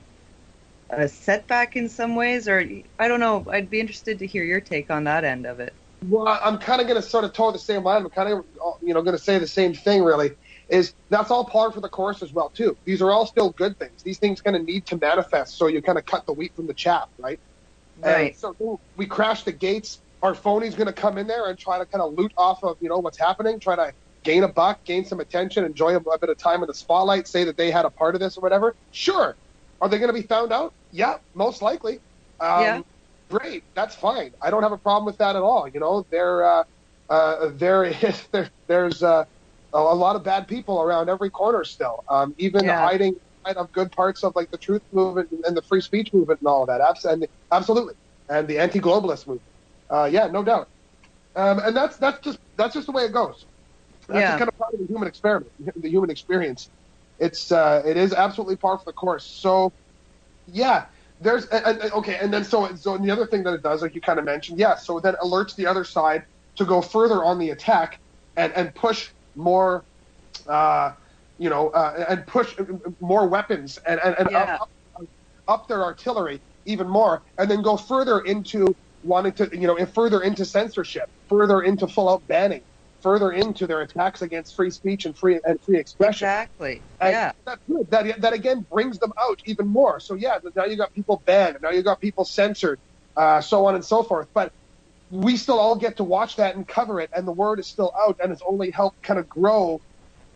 setback in some ways, or I don't know. I'd be interested to hear your take on that end of it. Well, I'm kind of going to sort of toe the same line. I'm kind of, going to say the same thing, really, is that's all par for the course as well, too. These are all still good things. These things kind of need to manifest, so you kind of cut the wheat from the chaff, right? Right. And so we crash the gates. Our phony's going to come in there and try to kind of loot off of, what's happening, try to gain a buck, gain some attention, enjoy a bit of time in the spotlight, say that they had a part of this or whatever. Sure. Are they going to be found out? Yeah, most likely. Yeah. Great, that's fine. I don't have a problem with that at all. There's a lot of bad people around every corner still. Even hiding of good parts of like the truth movement and the free speech movement and all of that. Absolutely, and the anti-globalist movement. Yeah, no doubt. And that's just the way it goes. That's just kind of part of the human experiment, the human experience. It is absolutely par for the course. So, yeah. There's okay, and then so the other thing that it does, like you kind of mentioned, so then alerts the other side to go further on the attack and push more, and push more weapons and up their artillery even more, and then go further into wanting to further into censorship, further into full out banning, further into their attacks against free speech and free expression. Exactly. And that's good. That again brings them out even more. So now you got people banned, now you got people censored, so on and so forth. But we still all get to watch that and cover it, and the word is still out, and it's only helped kind of grow,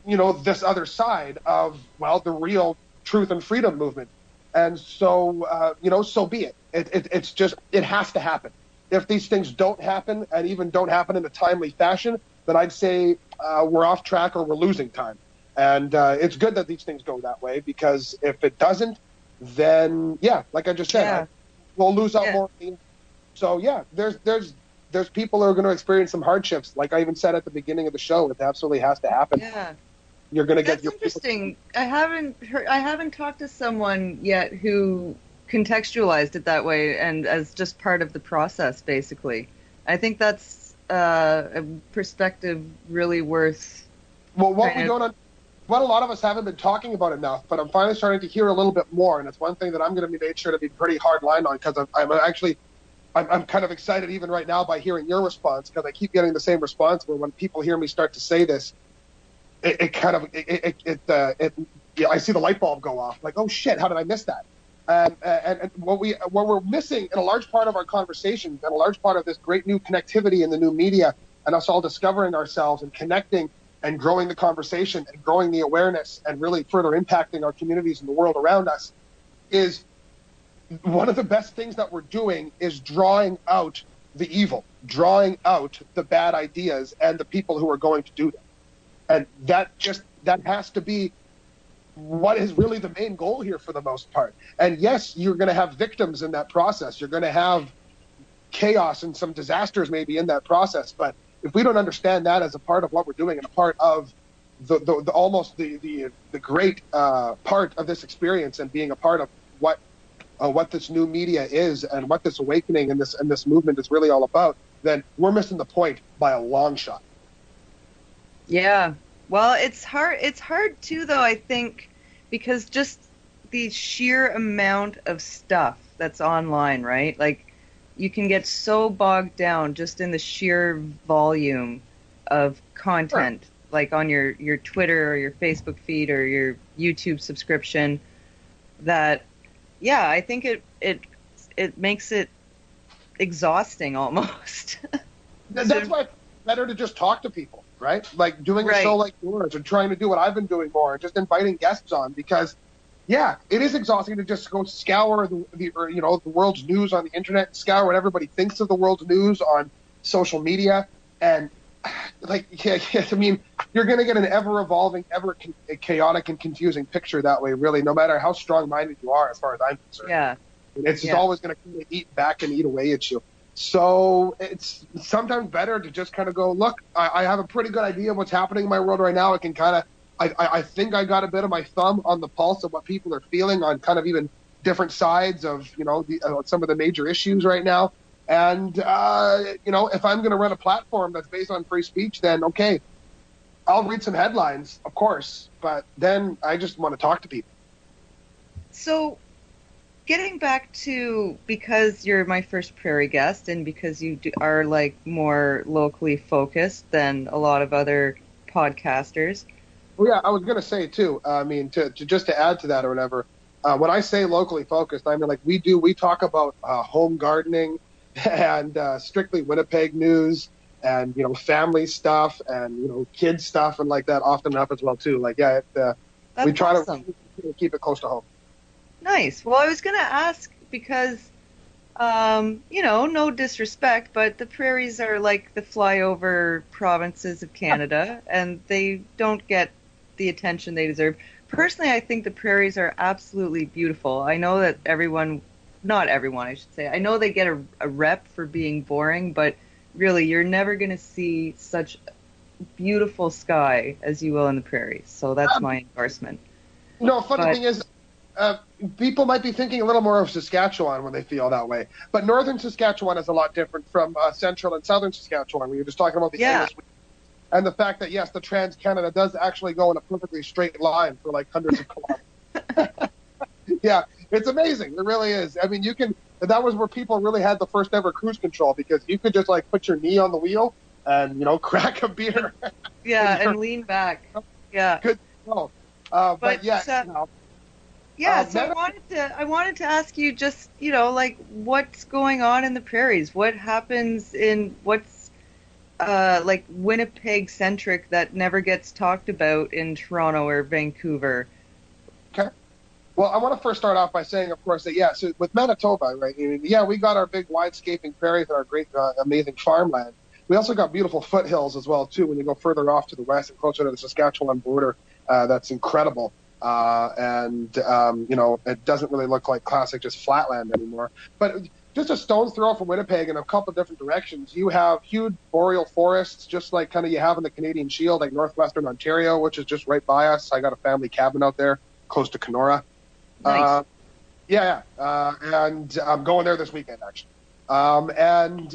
this other side of the real truth and freedom movement. And so so be it. It's just it has to happen. If these things don't happen, and even don't happen in a timely fashion, then I'd say we're off track or we're losing time. And it's good that these things go that way, because if it doesn't, then, like I just said, we'll lose out more. So, there's people who are going to experience some hardships. Like I even said at the beginning of the show, it absolutely has to happen. Yeah. You're going to get your... That's interesting. I haven't talked to someone yet who contextualized it that way and as just part of the process, basically. I think that's a perspective really worth. Well, what a lot of us haven't been talking about enough, but I'm finally starting to hear a little bit more, and it's one thing that I'm going to be made sure to be pretty hard line on, because I'm kind of excited even right now by hearing your response, because I keep getting the same response where when people hear me start to say this, I see the light bulb go off, like, oh shit, how did I miss that? And what we're missing in a large part of our conversation, and a large part of this great new connectivity in the new media, and us all discovering ourselves and connecting and growing the conversation and growing the awareness and really further impacting our communities and the world around us, is one of the best things that we're doing is drawing out the evil, drawing out the bad ideas and the people who are going to do them. And that has to be what is really the main goal here for the most part. And yes, you're going to have victims in that process. You're going to have chaos and some disasters maybe in that process. But if we don't understand that as a part of what we're doing and a part of the great part of this experience, and being a part of what this new media is and what this awakening and this movement is really all about, then we're missing the point by a long shot. Yeah. Well, it's hard too, though, I think, because just the sheer amount of stuff that's online, right? Like, you can get so bogged down just in the sheer volume of content, like on your Twitter or your Facebook feed or your YouTube subscription, that, I think it makes it exhausting almost. That's why it's better to just talk to people, right? Like doing a show like yours, and trying to do what I've been doing more, and just inviting guests on, because it is exhausting to just go scour the world's news on the internet, scour what everybody thinks of the world's news on social media, and I mean, you're going to get an ever-evolving, chaotic and confusing picture that way, really, no matter how strong-minded you are, as far as I'm concerned. Yeah. It's just always going to eat back and eat away at you. So it's sometimes better to just kind of go, look, I have a pretty good idea of what's happening in my world right now. I can kind of, I think I got a bit of my thumb on the pulse of what people are feeling on kind of even different sides of, some of the major issues right now. And, if I'm going to run a platform that's based on free speech, then okay, I'll read some headlines, of course, but then I just want to talk to people. So getting back to, because you're my first prairie guest and because you are like more locally focused than a lot of other podcasters. Well, yeah, I was going to say too, just to add to that or whatever, when I say locally focused, I mean, like we talk about home gardening and strictly Winnipeg news and, family stuff and, kids stuff and like that often enough as well too. Like, yeah, we try awesome. to keep it close to home. Nice. Well, I was going to ask because, no disrespect, but the prairies are like the flyover provinces of Canada and they don't get the attention they deserve. Personally, I think the prairies are absolutely beautiful. I know that not everyone, I should say. I know they get a rep for being boring, but really, you're never going to see such beautiful sky as you will in the prairies. So that's my endorsement. Funny thing is, people might be thinking a little more of Saskatchewan when they feel that way. But northern Saskatchewan is a lot different from central and southern Saskatchewan. We were just talking about the English. And the fact that, yes, the Trans-Canada does actually go in a perfectly straight line for like hundreds of kilometers. Yeah, it's amazing. It really is. I mean, that was where people really had the first ever cruise control because you could just like put your knee on the wheel and, crack a beer. Yeah, and lean back. Yeah. Good. So I wanted to ask you just, like what's going on in the prairies? What happens what's like Winnipeg centric that never gets talked about in Toronto or Vancouver? Okay. Well, I want to first start off by saying, of course, that, so with Manitoba, right, we got our big windscaping prairies and our great, amazing farmland. We also got beautiful foothills as well, too, when you go further off to the west and closer to the Saskatchewan border. That's incredible. It doesn't really look like classic just flatland anymore. But just a stone's throw from Winnipeg in a couple different directions, you have huge boreal forests, just like kind of you have in the Canadian Shield, like northwestern Ontario, which is just right by us. I got a family cabin out there close to Kenora. Nice. And I'm going there this weekend, actually. And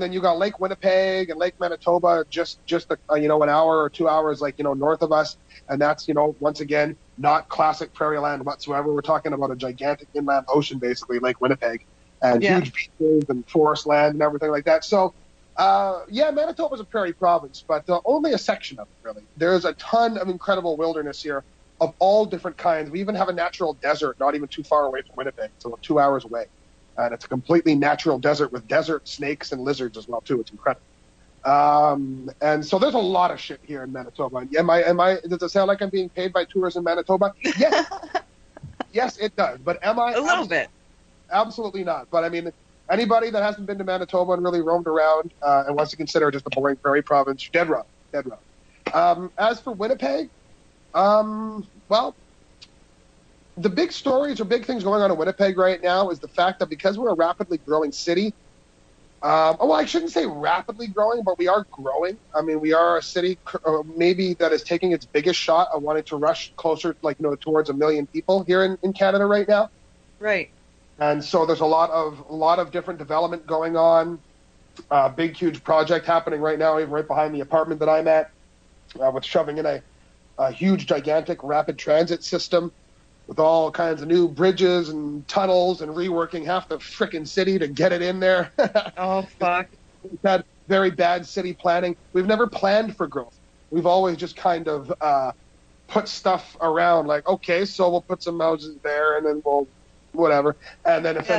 then you got Lake Winnipeg and Lake Manitoba just an hour or 2 hours, north of us. And that's, once again, not classic prairie land whatsoever. We're talking about a gigantic inland ocean, basically, Lake Winnipeg, and huge beaches and forest land and everything like that. So, Manitoba's a prairie province, but only a section of it, really. There's a ton of incredible wilderness here of all different kinds. We even have a natural desert not even too far away from Winnipeg. It's about 2 hours away. And it's a completely natural desert with desert snakes and lizards as well, too. It's incredible. And so there's a lot of shit here in Manitoba. Does it sound like I'm being paid by tours in Manitoba? Yes. Yes, it does. But am I? A little bit. Absolutely not. But I mean, anybody that hasn't been to Manitoba and really roamed around and wants to consider just a boring prairie province, dead wrong. As for Winnipeg, the big stories or big things going on in Winnipeg right now is the fact that because we're a rapidly growing city, I shouldn't say rapidly growing, but we are growing. I mean, we are a city maybe that is taking its biggest shot of wanting to rush closer, towards 1 million people here in Canada right now. Right. And so there's a lot of different development going on. Big, huge project happening right now, even right behind the apartment that I'm at, with shoving in a huge, gigantic rapid transit system with all kinds of new bridges and tunnels and reworking half the frickin' city to get it in there. Oh, fuck. We've had very bad city planning. We've never planned for growth. We've always just kind of put stuff around, like, okay, so we'll put some houses there and then we'll whatever. And then if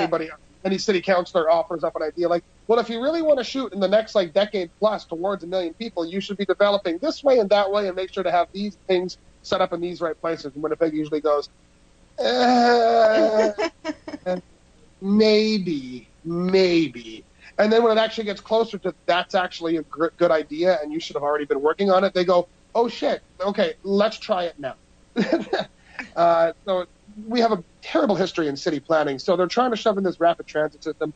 any city councilor offers up an idea like, well, if you really want to shoot in the next decade plus towards 1 million people, you should be developing this way and that way and make sure to have these things set up in these right places. And Winnipeg usually goes, maybe. And then when it actually gets closer to that's actually a good idea and you should have already been working on it, they go, oh, shit, okay, let's try it now. So we have a terrible history in city planning. So they're trying to shove in this rapid transit system.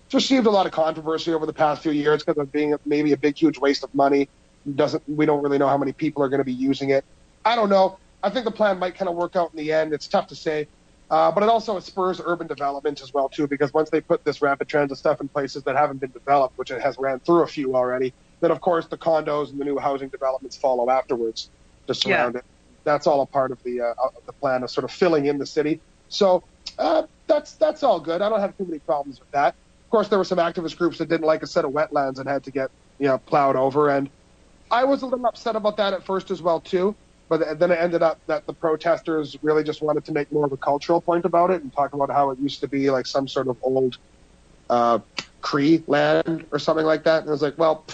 It's received a lot of controversy over the past few years because of being maybe a big, huge waste of money. We don't really know how many people are going to be using it. I don't know. I think the plan might kind of work out in the end. It's tough to say. But it also spurs urban development as well, too, because once they put this rapid transit stuff in places that haven't been developed, which it has ran through a few already, then, of course, the condos and the new housing developments follow afterwards to surround it. That's all a part of the plan of sort of filling in the city. So that's all good. I don't have too many problems with that. Of course, there were some activist groups that didn't like a set of wetlands and had to get plowed over, and I was a little upset about that at first as well, too. But then it ended up that the protesters really just wanted to make more of a cultural point about it and talk about how it used to be like some sort of old Cree land or something like that. And I was like, well,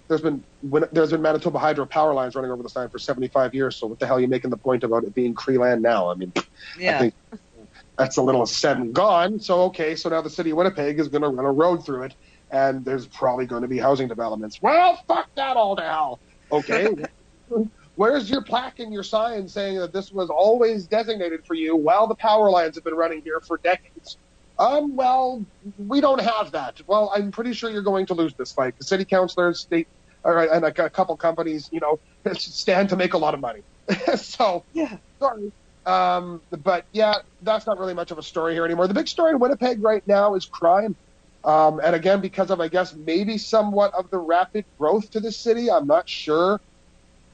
there's been Manitoba hydro power lines running over this land for 75 years. So what the hell are you making the point about it being Cree land now? I mean, I think that's a little said and gone. So, okay, so now the city of Winnipeg is going to run a road through it, and there's probably going to be housing developments. Well, fuck that all to hell. Okay. Where's your plaque and your sign saying that this was always designated for you while the power lines have been running here for decades? Well, we don't have that. Well, I'm pretty sure you're going to lose this fight. The city councilors, state, and a couple companies, stand to make a lot of money. So, sorry. But yeah, that's not really much of a story here anymore. The big story in Winnipeg right now is crime. And again, because of, I guess, maybe somewhat of the rapid growth to the city, I'm not sure.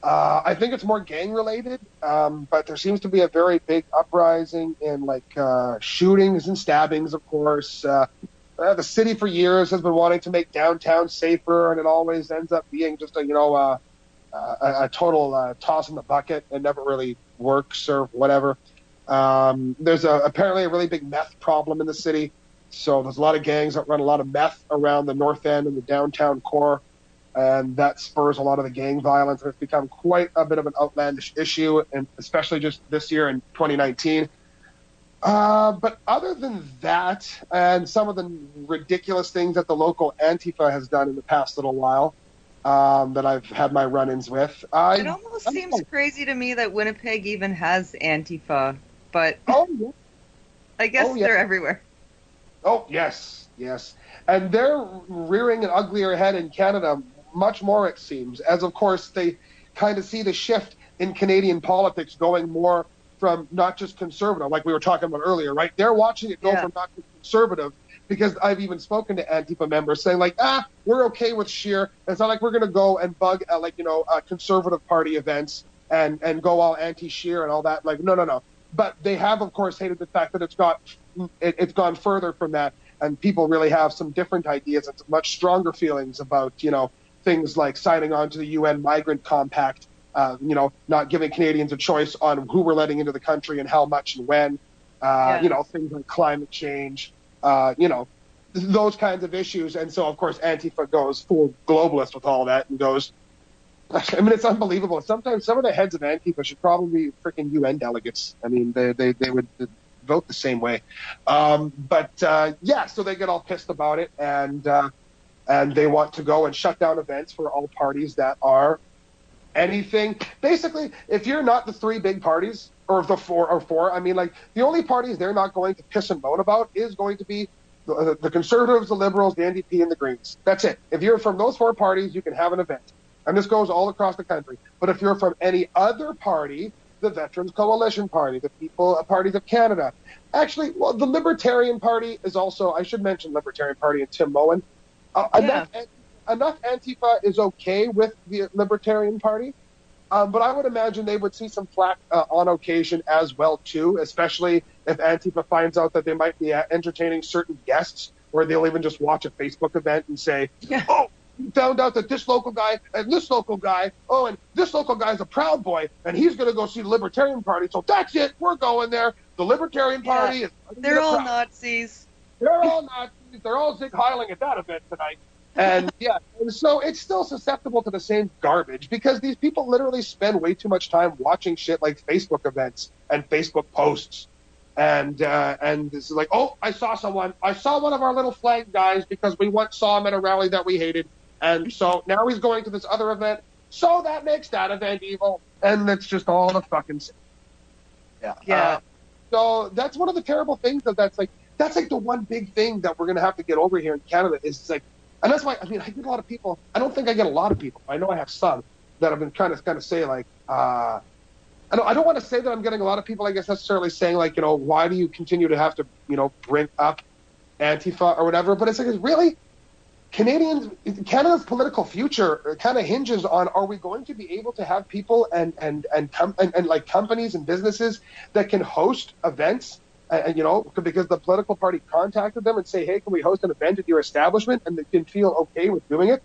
I think it's more gang related, but there seems to be a very big uprising in shootings and stabbings, of course. The city for years has been wanting to make downtown safer, and it always ends up being just a total toss in the bucket and never really works or whatever. There's apparently a really big meth problem in the city. So there's a lot of gangs that run a lot of meth around the north end and the downtown core. And that spurs a lot of the gang violence. And it's become quite a bit of an outlandish issue, and especially just this year in 2019. But other than that, and some of the ridiculous things that the local Antifa has done in the past little while, that I've had my run-ins with. It almost seems crazy to me that Winnipeg even has Antifa, but I guess they're everywhere. Oh, yes. And they're rearing an uglier head in Canada much more, it seems, as, of course, they kind of see the shift in Canadian politics going more from not just conservative, like we were talking about earlier, right? They're watching it go from not just conservative, because I've even spoken to Antifa members saying, we're okay with Scheer. It's not like we're going to go and bug, conservative party events and go all anti-Scheer and all that. No. But they have, of course, hated the fact that it's gone further from that, and people really have some different ideas and some much stronger feelings about, things like signing on to the UN Migrant Compact, not giving Canadians a choice on who we're letting into the country and how much and when, things like climate change, those kinds of issues. And so, of course, Antifa goes full globalist with all that and goes, I mean, it's unbelievable. Sometimes some of the heads of Antifa should probably be freaking UN delegates. I mean, they would vote the same way. So they get all pissed about it, and they want to go and shut down events for all parties that are anything. Basically, if you're not the three big parties, or the four, I mean, the only parties they're not going to piss and moan about is going to be the Conservatives, the Liberals, the NDP, and the Greens. That's it. If you're from those four parties, you can have an event. And this goes all across the country. But if you're from any other party, the Veterans Coalition Party, the People Parties of Canada, actually, well, the Libertarian Party is also, I should mention Libertarian Party and Tim Moen. Enough Antifa is okay with the Libertarian Party, but I would imagine they would see some flack on occasion as well, too, especially if Antifa finds out that they might be entertaining certain guests, or they'll even just watch a Facebook event and say, found out that this local guy and this local guy, and this local guy's a Proud Boy, and he's going to go see the Libertarian Party, so that's it, we're going there. The Libertarian Party is... They're all Nazis. They're all Nazis. They're all Zig Heiling at that event tonight. And and so it's still susceptible to the same garbage, because these people literally spend way too much time watching shit like Facebook events and Facebook posts. And this is like, I saw one of our little flag guys because we once saw him at a rally that we hated. And so now he's going to this other event. So that makes that event evil. And it's just all the fucking same. Yeah. So that's one of the terrible things that's the one big thing that we're going to have to get over here in Canada is and that's why, I mean, I get a lot of people, I don't think I get a lot of people, I know I have some that have been trying to kind of say I don't want to say that I'm getting a lot of people, I guess, necessarily saying, like, why do you continue to have to, bring up Antifa or whatever? But it's like, really? Canada's political future kind of hinges on, are we going to be able to have people and like companies and businesses that can host events, because the political party contacted them and say, hey, can we host an event at your establishment, and they can feel okay with doing it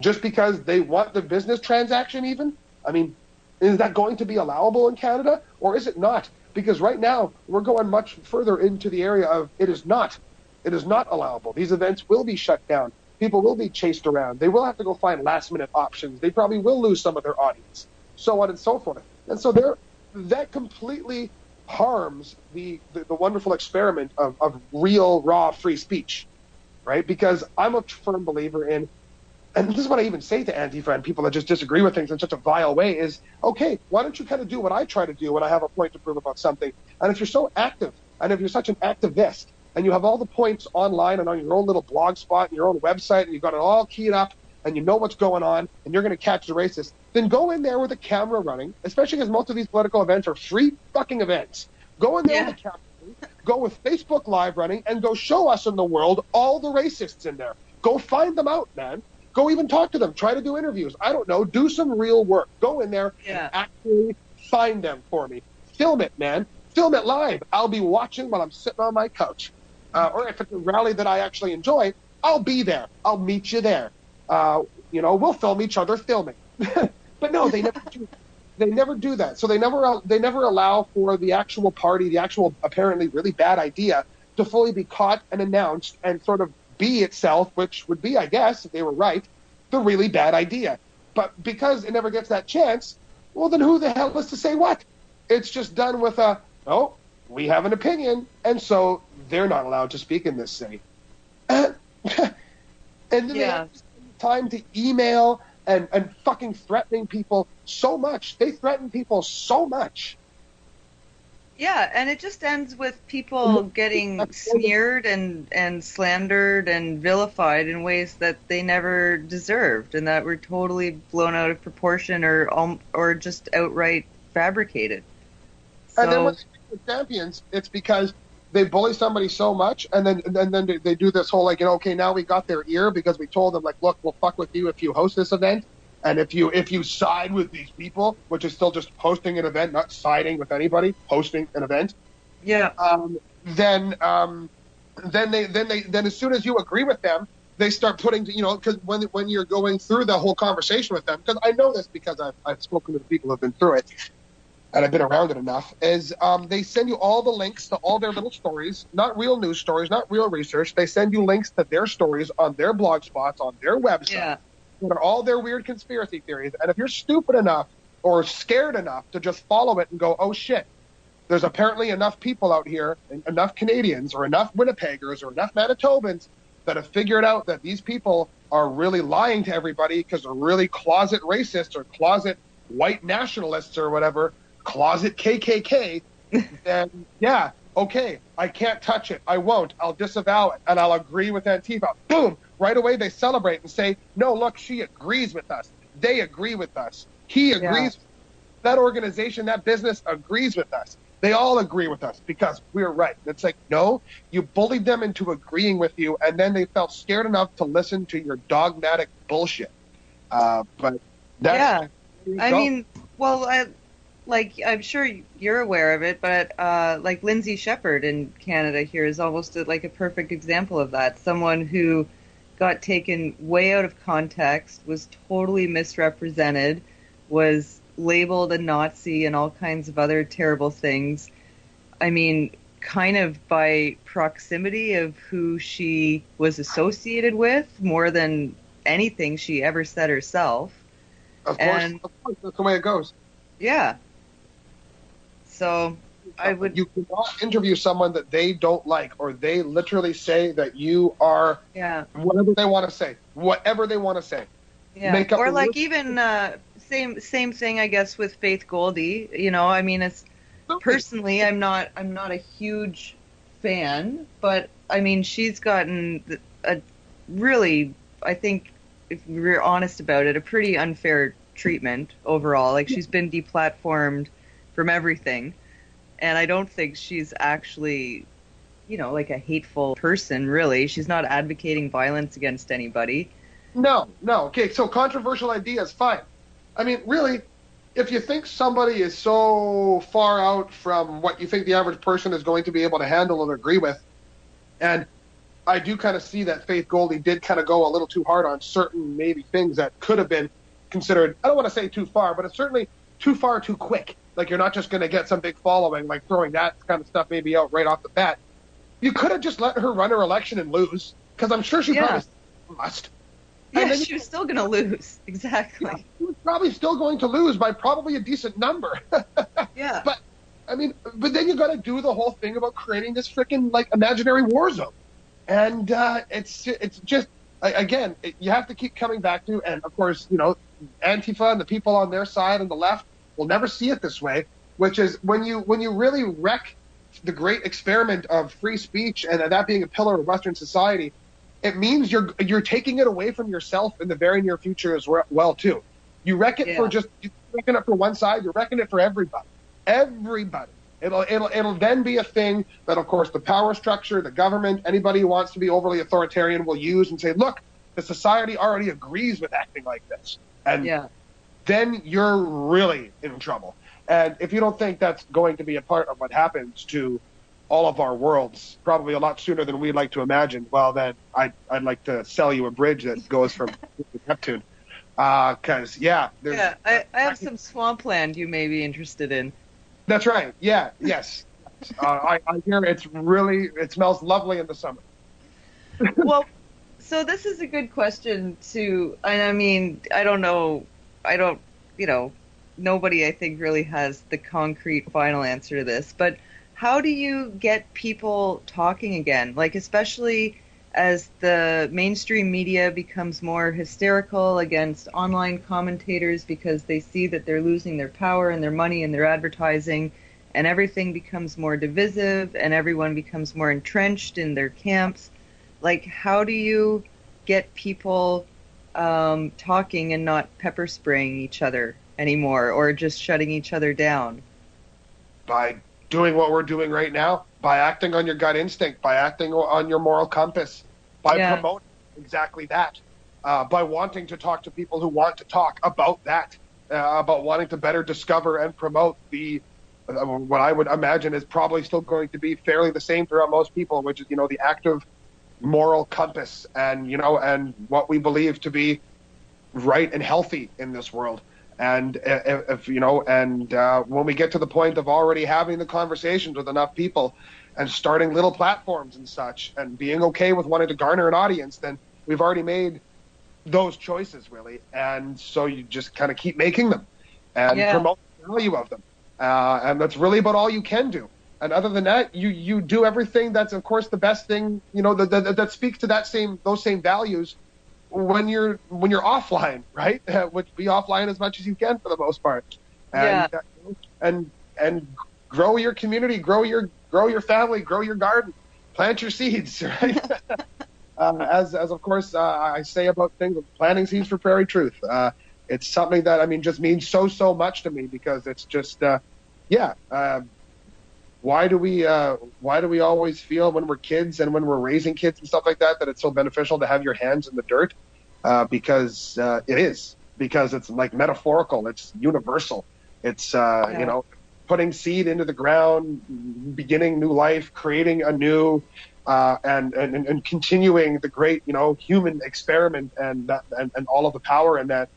just because they want the business transaction even? I mean, is that going to be allowable in Canada, or is it not? Because right now we're going much further into the area of it is not allowable. These events will be shut down. People will be chased around. They will have to go find last-minute options. They probably will lose some of their audience, so on and so forth. And so that completely harms the wonderful experiment of real, raw, free speech, right? Because I'm a firm believer in, and this is what I even say to Antifa and people that just disagree with things in such a vile way, is, okay, why don't you kind of do what I try to do when I have a point to prove about something? And if you're so active, and if you're such an activist, and you have all the points online and on your own little blog spot and your own website, and you've got it all keyed up, and you know what's going on, and you're going to catch the racist, then go in there with a camera running, especially because most of these political events are free fucking events. Go in there with a camera running, go with Facebook Live running, and go show us in the world all the racists in there. Go find them out, man. Go even talk to them. Try to do interviews. I don't know. Do some real work. Go in there and actually find them for me. Film it, man. Film it live. I'll be watching while I'm sitting on my couch. Or if it's a rally that I actually enjoy, I'll be there. I'll meet you there. We'll film each other filming. But no, they never do. They never do that. So they never allow for the actual party, the actual apparently really bad idea, to fully be caught and announced and sort of be itself, which would be, I guess, if they were right, the really bad idea. But because it never gets that chance, well, then who the hell is to say what? It's just done with we have an opinion, and so they're not allowed to speak in this city. And then they have time to email and fucking threatening people so much. They threaten people so much. Yeah, and it just ends with people getting smeared and slandered and vilified in ways that they never deserved and that were totally blown out of proportion or just outright fabricated. So, and then when they're champions, it's because they bully somebody so much, and then they do this whole, like, okay, now we got their ear because we told them, like, look, we'll fuck with you if you host this event. And if you side with these people, which is still just hosting an event, not siding with anybody, hosting an event. Yeah. Then as soon as you agree with them, they start putting, because when you're going through the whole conversation with them, because I know this because I've spoken to the people who have been through it, and I've been around it enough, is they send you all the links to all their little stories, not real news stories, not real research. They send you links to their stories on their blog spots, on their website. Yeah. Are all their weird conspiracy theories. And if you're stupid enough or scared enough to just follow it and go, oh shit, there's apparently enough people out here, enough Canadians or enough Winnipeggers or enough Manitobans that have figured out that these people are really lying to everybody because they're really closet racists or closet white nationalists or whatever, closet KKK, then yeah, okay, I can't touch it. I won't. I'll disavow it. And I'll agree with Antifa. Boom. Right away, they celebrate and say, no, look, she agrees with us. They agree with us. He agrees. Yeah. That organization, that business agrees with us. They all agree with us because we're right. It's like, no, you bullied them into agreeing with you, and then they felt scared enough to listen to your dogmatic bullshit. But that's... Yeah. I mean, well, I'm sure you're aware of it, but like Lindsay Shepherd in Canada here is almost a perfect example of that. Someone who got taken way out of context, was totally misrepresented, was labeled a Nazi and all kinds of other terrible things. I mean, kind of by proximity of who she was associated with more than anything she ever said herself. Of course, that's the way it goes. Yeah. So you cannot interview someone that they don't like, or they literally say that you are whatever they want to say. Yeah. Or like even same thing, I guess, with Faith Goldie. I mean, it's personally, I'm not a huge fan, but I mean, she's gotten a really, I think, if we're honest about it, a pretty unfair treatment overall. Like, she's been deplatformed from everything. And I don't think she's actually, like a hateful person, really. She's not advocating violence against anybody. No. Okay, so controversial ideas, fine. I mean, really, if you think somebody is so far out from what you think the average person is going to be able to handle and agree with, and I do kind of see that Faith Goldie did kind of go a little too hard on certain maybe things that could have been considered, I don't want to say too far, but it's certainly too far too quick. Like, you're not just going to get some big following, like throwing that kind of stuff maybe out right off the bat. You could have just let her run her election and lose, because I'm sure she probably must. Yeah, she was still going to lose. Exactly. Yeah, she was probably still going to lose by probably a decent number. Yeah. But, I mean, but then you got to do the whole thing about creating this freaking, like, imaginary war zone. And it's just, again, you have to keep coming back to, and of course, Antifa and the people on their side and the left will never see it this way, which is when you really wreck the great experiment of free speech and that being a pillar of Western society, it means you're taking it away from yourself in the very near future as well too. You wreck it you're wrecking it for one side, you're wrecking it for everybody. Everybody. It'll then be a thing that, of course, the power structure, the government, anybody who wants to be overly authoritarian will use and say, look, the society already agrees with acting like this. And then you're really in trouble. And if you don't think that's going to be a part of what happens to all of our worlds, probably a lot sooner than we'd like to imagine, well, then I'd like to sell you a bridge that goes from Neptune. Because, I have some swampland you may be interested in. That's right. Yeah. Yes. I hear it smells lovely in the summer. Well, so this is a good question too. And I mean, nobody I think really has the concrete final answer to this, but how do you get people talking again? Like, especially as the mainstream media becomes more hysterical against online commentators because they see that they're losing their power and their money and their advertising, and everything becomes more divisive and everyone becomes more entrenched in their camps. Like, how do you get people talking and not pepper spraying each other anymore, or just shutting each other down? By doing what we're doing right now, by acting on your gut instinct, by acting on your moral compass, by promoting exactly that, by wanting to talk to people who want to talk about that, about wanting to better discover and promote what I would imagine is probably still going to be fairly the same throughout most people, which is, the active moral compass and, and what we believe to be right and healthy in this world. And when we get to the point of already having the conversations with enough people and starting little platforms and such and being okay with wanting to garner an audience, then we've already made those choices, really. And so you just kind of keep making them and promote the value of them. And that's really about all you can do. And other than that, you do everything that's, of course, the best thing, that speaks to those same values when you're offline, right? Which be offline as much as you can for the most part. And grow your community, grow your family, grow your garden, plant your seeds, right? As of course I say about things, planting seeds for Prairie Truth. It's something that just means so much to me, because it's just why do we always feel when we're kids and when we're raising kids and stuff like that it's so beneficial to have your hands in the dirt? Because it's like metaphorical, it's universal. It's putting seed into the ground, beginning new life, creating a new and continuing the great human experiment, and all of the power in that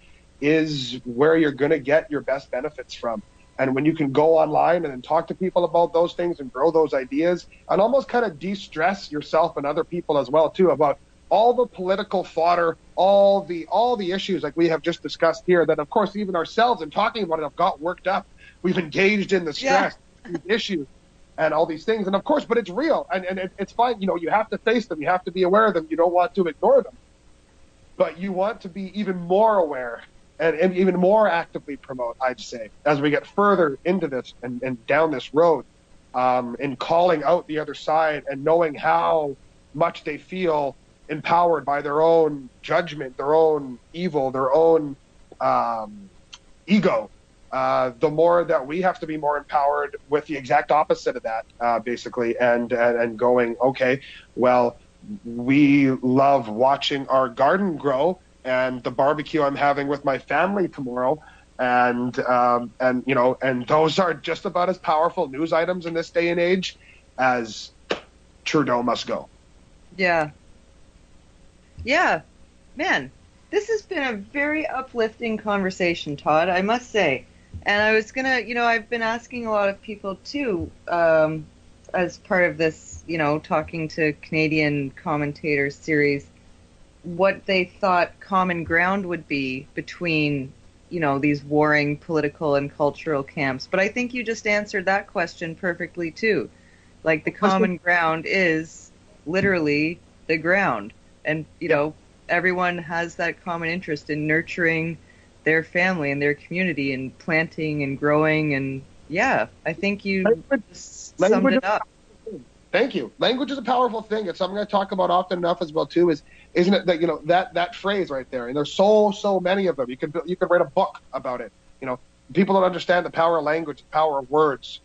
is where you're going to get your best benefits from. And when you can go online and then talk to people about those things and grow those ideas and almost kind of de-stress yourself and other people as well too about all the political fodder, all the issues like we have just discussed here that, of course, even ourselves in talking about it have got worked up. We've engaged in the stress, these issues and all these things. And of course, but it's real and it's fine. You have to face them. You have to be aware of them. You don't want to ignore them, but you want to be even more aware and even more actively promote, I'd say, as we get further into this and down this road, in calling out the other side and knowing how much they feel empowered by their own judgment, their own evil, their own ego, the more that we have to be more empowered with the exact opposite of that, basically, and going, okay, well, we love watching our garden grow and the barbecue I'm having with my family tomorrow. And those are just about as powerful news items in this day and age as Trudeau must go. Yeah. Yeah. Man, this has been a very uplifting conversation, Todd, I must say. And I was going to, I've been asking a lot of people, too, as part of this, talking to Canadian commentators series, what they thought common ground would be between, these warring political and cultural camps. But I think you just answered that question perfectly, too. Like, the common ground is literally the ground. And, everyone has that common interest in nurturing their family and their community and planting and growing. And, yeah, I think you summed it up. Thank you. Language is a powerful thing. It's something I talk about often enough as well, too, isn't it that, that phrase right there, and there's so many of them. You could write a book about it. People don't understand the power of language, the power of words.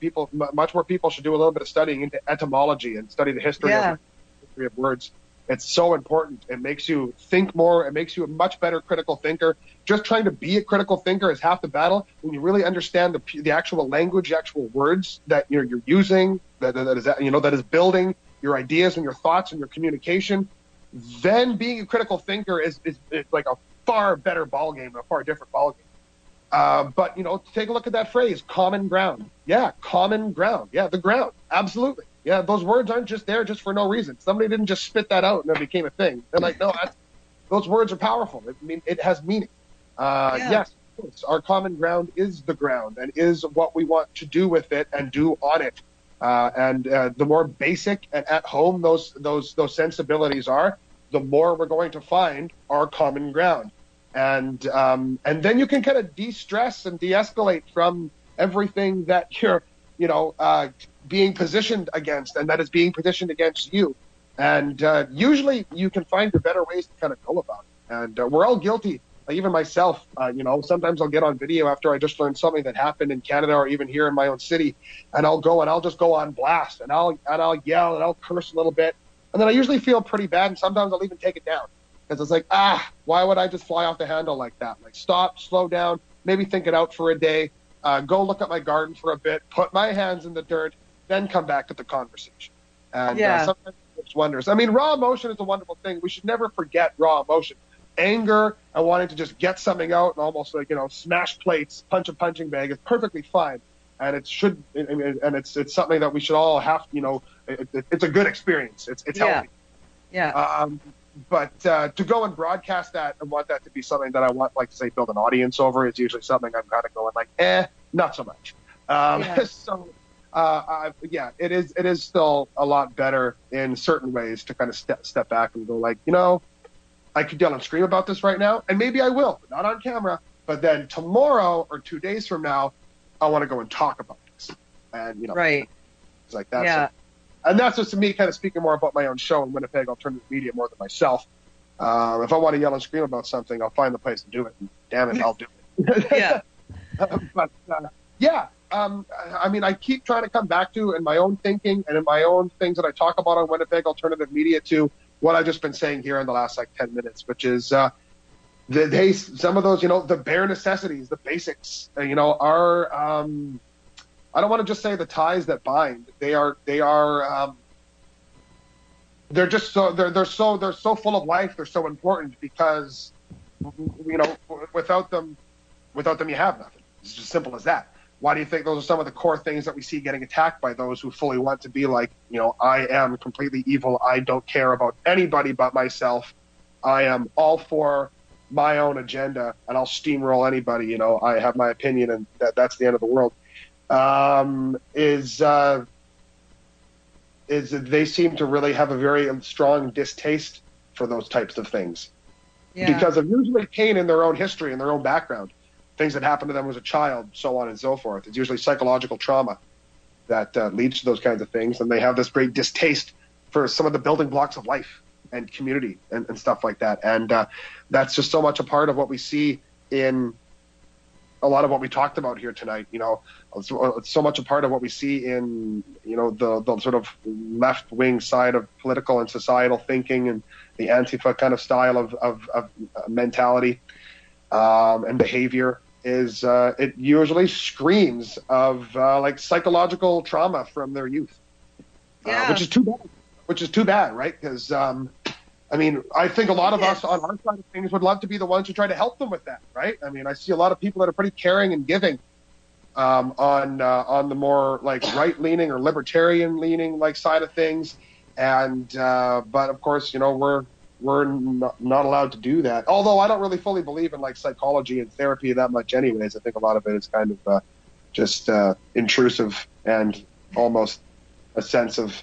Much more people should do a little bit of studying into etymology and study the history of words. It's so important. It makes you think more. It makes you a much better critical thinker. Just trying to be a critical thinker is half the battle. When you really understand the actual language, the actual words that you're using, that is building your ideas and your thoughts and your communication, then being a critical thinker is like a far better ballgame, a far different ballgame. But take a look at that phrase, common ground. Yeah, common ground. Yeah, the ground. Absolutely. Yeah, those words aren't just there just for no reason. Somebody didn't just spit that out and it became a thing. They're like, no, those words are powerful. It has meaning. Yes, of course, our common ground is the ground and is what we want to do with it and do on it. And the more basic and at home those sensibilities are, the more we're going to find our common ground. And then you can kind of de-stress and de-escalate from everything that you're, being positioned against, and that is being positioned against you. And usually you can find the better ways to kind of go about it. And we're all guilty. Even myself, sometimes I'll get on video after I just learned something that happened in Canada or even here in my own city, and I'll just go on blast and I'll yell and I'll curse a little bit, and then I usually feel pretty bad, and sometimes I'll even take it down because it's like, why would I just fly off the handle like that? Like, stop, slow down, maybe think it out for a day, go look at my garden for a bit, put my hands in the dirt, then come back to the conversation. And sometimes it wonders. Raw emotion is a wonderful thing. We should never forget raw emotion. Anger and wanting to just get something out and almost smash plates, punch a punching bag is perfectly fine. And it's something that we should all have, it's a good experience. It's healthy. Yeah. But to go and broadcast that and want that to be something that I want, like to say, build an audience over is usually something I'm kind of going like, not so much. So, it is still a lot better in certain ways to kind of step back and go like, I could yell and scream about this right now, and maybe I will, but not on camera. But then tomorrow or 2 days from now, I want to go and talk about this. And, right. It's like that. Yeah. And that's just me kind of speaking more about my own show in Winnipeg Alternative Media more than myself. If I want to yell and scream about something, I'll find the place to do it. And damn it, I'll do it. Yeah. I keep trying to come back to in my own thinking and in my own things that I talk about on Winnipeg Alternative Media to what I've just been saying here in the last 10 minutes, which is some of those, the bare necessities, the basics, are I don't want to just say the ties that bind. They're just they're so full of life. They're so important because without them you have nothing. It's as simple as that. Why do you think those are some of the core things that we see getting attacked by those who fully want to be like, I am completely evil. I don't care about anybody but myself. I am all for my own agenda and I'll steamroll anybody. I have my opinion and that's the end of the world. Is they seem to really have a very strong distaste for those types of things because of usually pain in their own history and their own background. Things that happened to them as a child, so on and so forth. It's usually psychological trauma that leads to those kinds of things, and they have this great distaste for some of the building blocks of life and community and stuff like that. And that's just so much a part of what we see in a lot of what we talked about here tonight. It's so much a part of what we see in, the sort of left-wing side of political and societal thinking and the Antifa kind of style of mentality and behavior is it usually screams of like psychological trauma from their youth, which is too bad, right? Because I think a lot of us on our side of things would love to be the ones who try to help them with that, right? I see a lot of people that are pretty caring and giving on the more like right-leaning or libertarian-leaning like side of things, and but of course, we're not allowed to do that. Although I don't really fully believe in like psychology and therapy that much anyways. I think a lot of it is kind of just intrusive and almost a sense of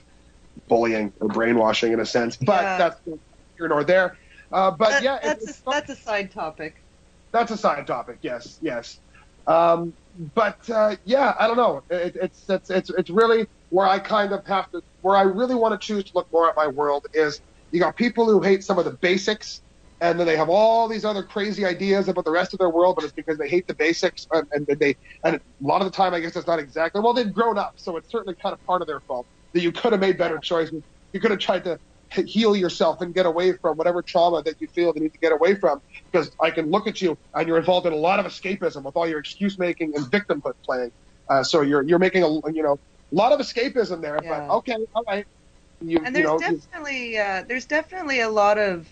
bullying or brainwashing in a sense. But that's here nor there. That's a side topic. That's a side topic. Yes. I don't know. It's really where I kind of where I really want to choose to look more at my world is you got people who hate some of the basics, and then they have all these other crazy ideas about the rest of their world, but it's because they hate the basics, and a lot of the time I guess it's not exactly, well, they've grown up, so it's certainly kind of part of their fault that you could have made better choices. You could have tried to heal yourself and get away from whatever trauma that you feel you need to get away from, because I can look at you and you're involved in a lot of escapism with all your excuse making and victimhood playing. So you're making a lot of escapism there. Yeah. But okay, all right. There's definitely a lot of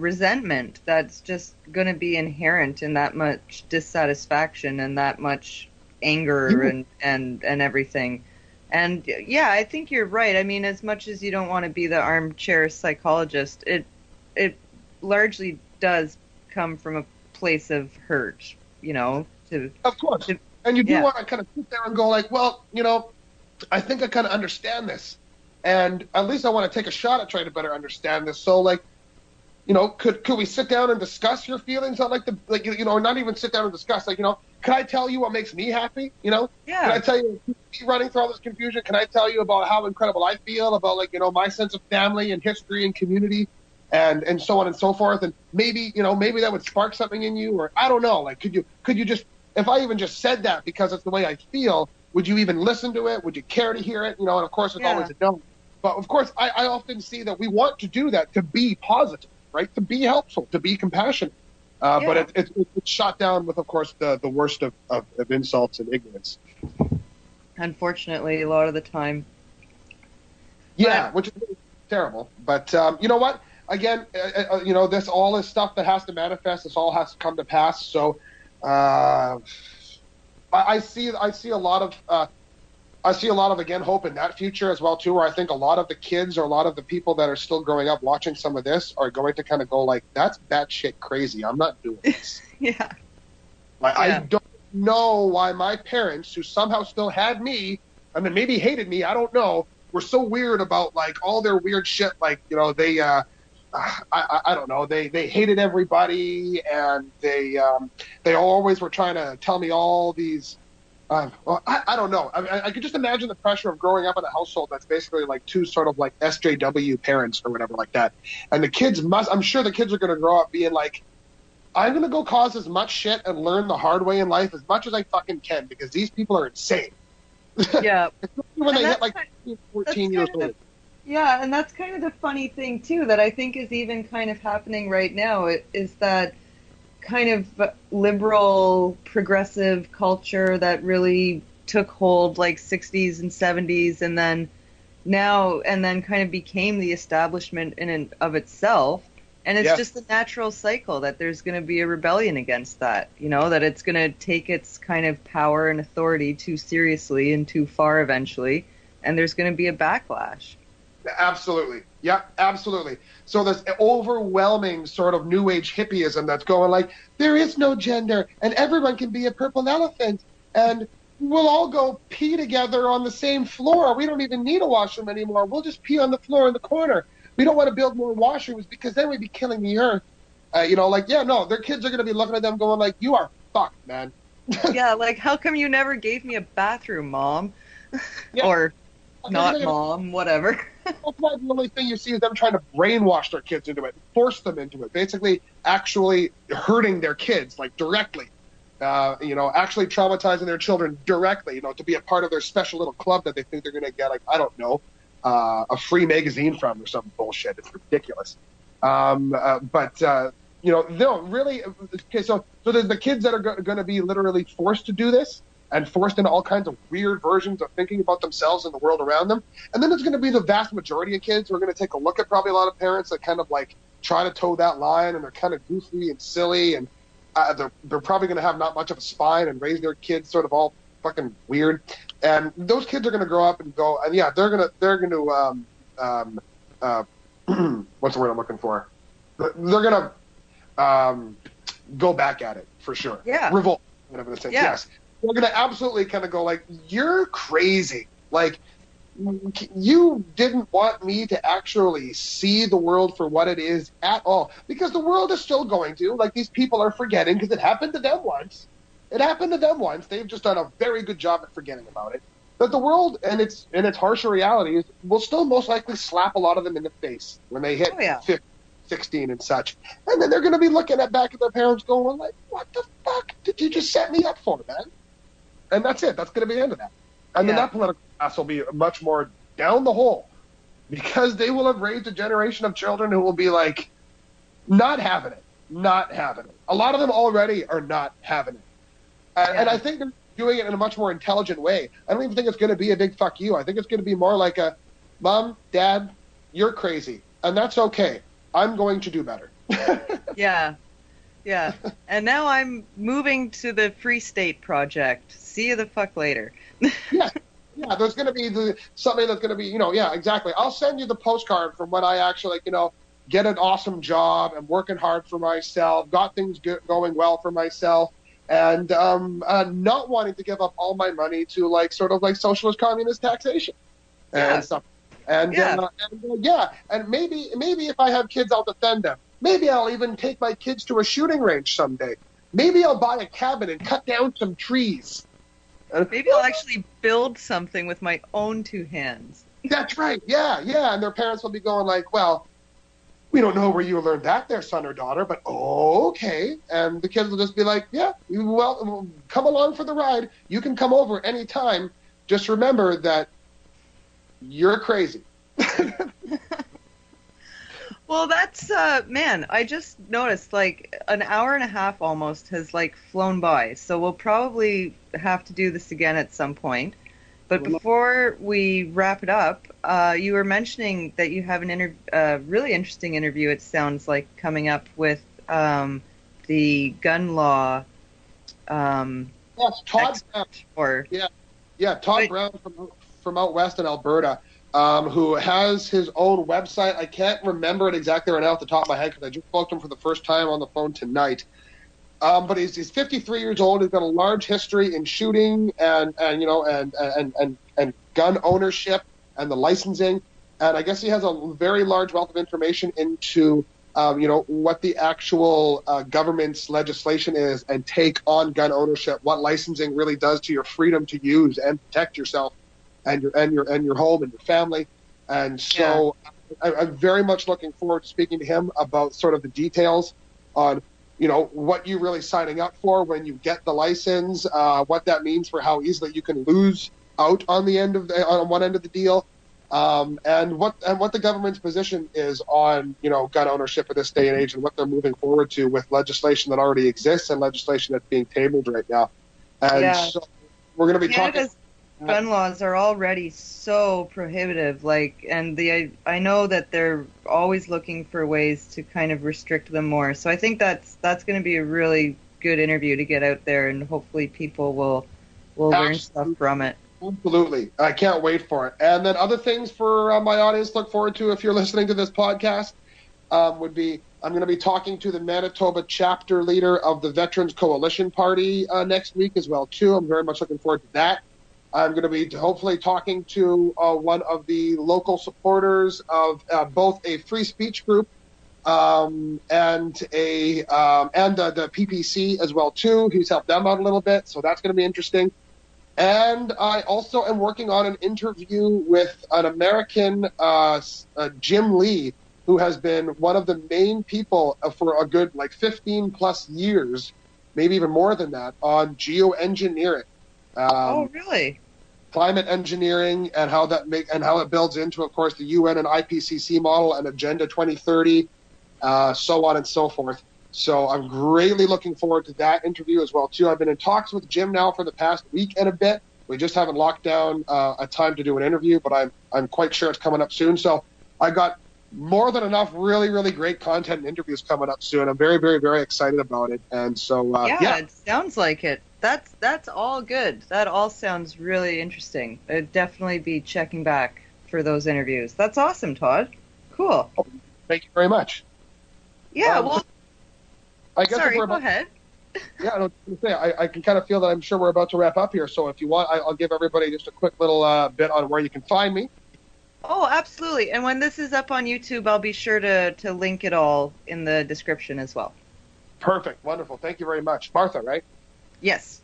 resentment that's just going to be inherent in that much dissatisfaction and that much anger and everything. And I think you're right. As much as you don't want to be the armchair psychologist, it largely does come from a place of hurt, Of course. And you do want to kind of sit there and go like, well, I think I kind of understand this. And at least I want to take a shot at trying to better understand this. So, like, could we sit down and discuss your feelings on not even sit down and discuss, can I tell you what makes me happy? Can I tell you me running through all this confusion? Can I tell you about how incredible I feel about my sense of family and history and community and so on and so forth? And maybe that would spark something in you, or I don't know. Like, could you just, if I even just said that because it's the way I feel, would you even listen to it? Would you care to hear it? And of course it's always a no. But of course, I often see that we want to do that to be positive, right? To be helpful, to be compassionate. But it's shot down with, of course, the worst of insults and ignorance. Unfortunately, a lot of the time. Yeah, which is really terrible. But you know what? Again, this all is stuff that has to manifest. This all has to come to pass. So I see a lot of. I see a lot of, again, hope in that future as well, too, where I think a lot of the kids or a lot of the people that are still growing up watching some of this are going to kind of go like, that's batshit crazy. I'm not doing this. I don't know why my parents, who somehow still had me, and then maybe hated me, I don't know, were so weird about, like, all their weird shit. Like, they, I don't know, they hated everybody, and they always were trying to tell me all these, I don't know. I could just imagine the pressure of growing up in a household that's basically like two sort of like SJW parents or whatever like that. And I'm sure the kids are going to grow up being like, I'm going to go cause as much shit and learn the hard way in life as much as I fucking can because these people are insane. Yeah. When they hit like 14 years old. Yeah, and that's kind of the funny thing too that I think is even kind of happening right now is that kind of liberal progressive culture that really took hold like 60s and 70s and then kind of became the establishment in and of itself, and it's just a natural cycle that there's going to be a rebellion against that, that it's going to take its kind of power and authority too seriously and too far eventually, and there's going to be a backlash. Absolutely. Yeah, absolutely. So this overwhelming sort of new age hippieism that's going like, there is no gender and everyone can be a purple elephant and we'll all go pee together on the same floor. We don't even need a washroom anymore. We'll just pee on the floor in the corner. We don't want to build more washrooms because then we'd be killing the earth. Their kids are going to be looking at them going like, you are fucked, man. Yeah, like, how come you never gave me a bathroom, Mom? Yeah. Or not Mom, whatever. That's why the only thing you see is them trying to brainwash their kids into it, force them into it, basically actually hurting their kids, like, directly. actually traumatizing their children directly, to be a part of their special little club that they think they're going to get, like, I don't know, a free magazine from or some bullshit. It's ridiculous. No, really. Okay, so there's the kids that are going to be literally forced to do this and forced into all kinds of weird versions of thinking about themselves and the world around them. And then there's going to be the vast majority of kids who are going to take a look at probably a lot of parents that kind of like try to toe that line, and they're kind of goofy and silly, and they're probably going to have not much of a spine and raise their kids sort of all fucking weird. And those kids are going to grow up and go, and yeah, they're going to what's the word I'm looking for? They're going to go back at it for sure. Yeah. Revolt, whatever the sense. Yeah. Yes. They're going to absolutely kind of go like, you're crazy. Like, you didn't want me to actually see the world for what it is at all. Because the world is still going to. Like, these people are forgetting because it happened to them once. They've just done a very good job at forgetting about it. But the world and its harsher realities will still most likely slap a lot of them in the face when they hit 15, 16 and such. And then they're going to be looking back at their parents going like, what the fuck did you just set me up for, man? And that's it. That's going to be the end of that. And then that political class will be much more down the hole, because they will have raised a generation of children who will be like, not having it. A lot of them already are not having it. And I think they're doing it in a much more intelligent way. I don't even think it's going to be a big fuck you. I think it's going to be more like a, Mom, Dad, you're crazy. And that's okay. I'm going to do better. Yeah. And now I'm moving to the Free State Project. See you the fuck later. Yeah, there's going to be something that's going to be, exactly. I'll send you the postcard from when I actually, get an awesome job and working hard for myself, got things going well for myself, and not wanting to give up all my money to sort of socialist communist taxation and stuff. And maybe if I have kids, I'll defend them. Maybe I'll even take my kids to a shooting range someday. Maybe I'll buy a cabin and cut down some trees. Maybe I'll actually build something with my own two hands. That's right. Yeah. And their parents will be going like, well, we don't know where you learned that there, son or daughter, but okay. And the kids will just be like, yeah, well, come along for the ride. You can come over anytime. Just remember that you're crazy. Well, that's, man, I just noticed, an hour and a half almost has, flown by. So we'll probably have to do this again at some point. But before we wrap it up, you were mentioning that you have a really interesting interview, it sounds like, coming up with the gun law. Yes, Todd Brown. Todd Brown from out west in Alberta. Who has his own website. I can't remember it exactly right now off the top of my head because I just spoke to him for the first time on the phone tonight. But he's 53 years old. He's got a large history in shooting and gun ownership and the licensing. And I guess he has a very large wealth of information into what the actual government's legislation is and take on gun ownership, what licensing really does to your freedom to use and protect yourself and your home and your family. And so I'm very much looking forward to speaking to him about sort of the details on, what you're really signing up for when you get the license, what that means for how easily you can lose out on one end of the deal, and what the government's position is on, gun ownership at this day and age, and what they're moving forward to with legislation that already exists and legislation that's being tabled right now. And so we're going to be talking. Gun laws are already so prohibitive, and I know that they're always looking for ways to kind of restrict them more. So I think that's going to be a really good interview to get out there, and hopefully people will learn stuff from it. Absolutely. I can't wait for it. And then other things for my audience to look forward to if you're listening to this podcast would be I'm going to be talking to the Manitoba chapter leader of the Veterans Coalition Party next week as well, too. I'm very much looking forward to that. I'm going to be hopefully talking to one of the local supporters of both a free speech group and the PPC as well too. He's helped them out a little bit, so that's going to be interesting. And I also am working on an interview with an American, Jim Lee, who has been one of the main people for a good 15 plus years maybe even more than that, on geoengineering. Oh, really? Climate engineering and how it builds into, of course, the UN and IPCC model and Agenda 2030, so on and so forth. So I'm greatly looking forward to that interview as well, too. I've been in talks with Jim now for the past week and a bit. We just haven't locked down a time to do an interview, but I'm quite sure it's coming up soon. So I got more than enough really, really great content and interviews coming up soon. I'm very, very, very excited about it. And so, yeah, it sounds like it. That's all good. That all sounds really interesting. I'd definitely be checking back for those interviews. That's awesome, Todd. Cool. Oh, thank you very much. Yeah, well, I guess sorry, go ahead. Yeah, I was going to say, I can kind of feel that I'm sure we're about to wrap up here. So if you want, I'll give everybody just a quick little bit on where you can find me. Oh, absolutely. And when this is up on YouTube, I'll be sure to link it all in the description as well. Perfect. Wonderful. Thank you very much. Martha, right? Yes.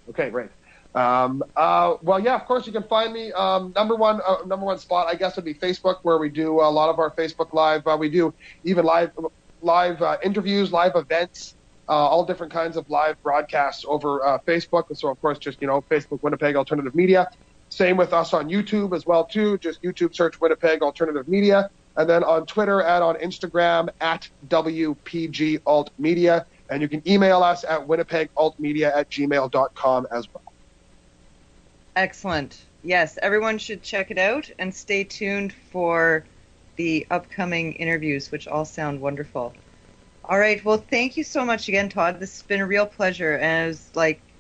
Okay, great. Well, yeah, of course you can find me. Number one spot, I guess, would be Facebook, where we do a lot of our Facebook Live. We do even live interviews, live events, all different kinds of live broadcasts over Facebook. So, of course, just, Facebook Winnipeg Alternative Media. Same with us on YouTube as well, too. Just YouTube search Winnipeg Alternative Media. And then on Twitter and on Instagram at WPG Alt Media. And you can email us at winnipegaltmedia@gmail.com as well. Excellent. Yes, everyone should check it out and stay tuned for the upcoming interviews, which all sound wonderful. All right. Well, thank you so much again, Todd. This has been a real pleasure. And it was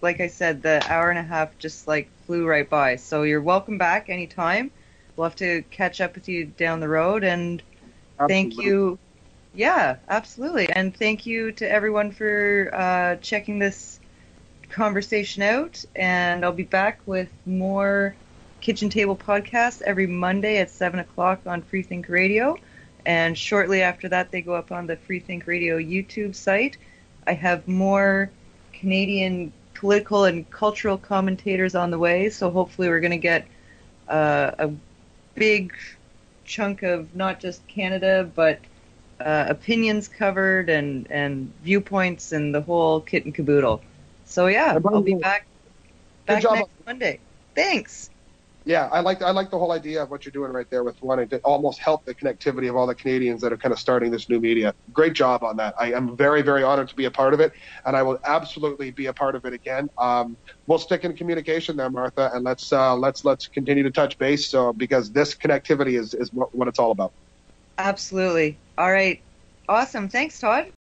like I said, the hour and a half just flew right by. So you're welcome back anytime. We'll have to catch up with you down the road. And Absolutely. Thank you. Yeah, absolutely. And thank you to everyone for checking this conversation out. And I'll be back with more Kitchen Table podcasts every Monday at 7 o'clock on Freethink Radio. And shortly after that, they go up on the Freethink Radio YouTube site. I have more Canadian political and cultural commentators on the way. So hopefully we're going to get a big chunk of not just Canada, but opinions covered and viewpoints and the whole kit and caboodle. So yeah, I'll be back next Monday. Thanks. Yeah, I like the whole idea of what you're doing right there with wanting to almost help the connectivity of all the Canadians that are kind of starting this new media. Great job on that. I am very, very honored to be a part of it, and I will absolutely be a part of it again. We'll stick in communication there, Martha, and let's continue to touch base. So because this connectivity is what it's all about. Absolutely. All right. Awesome. Thanks, Todd.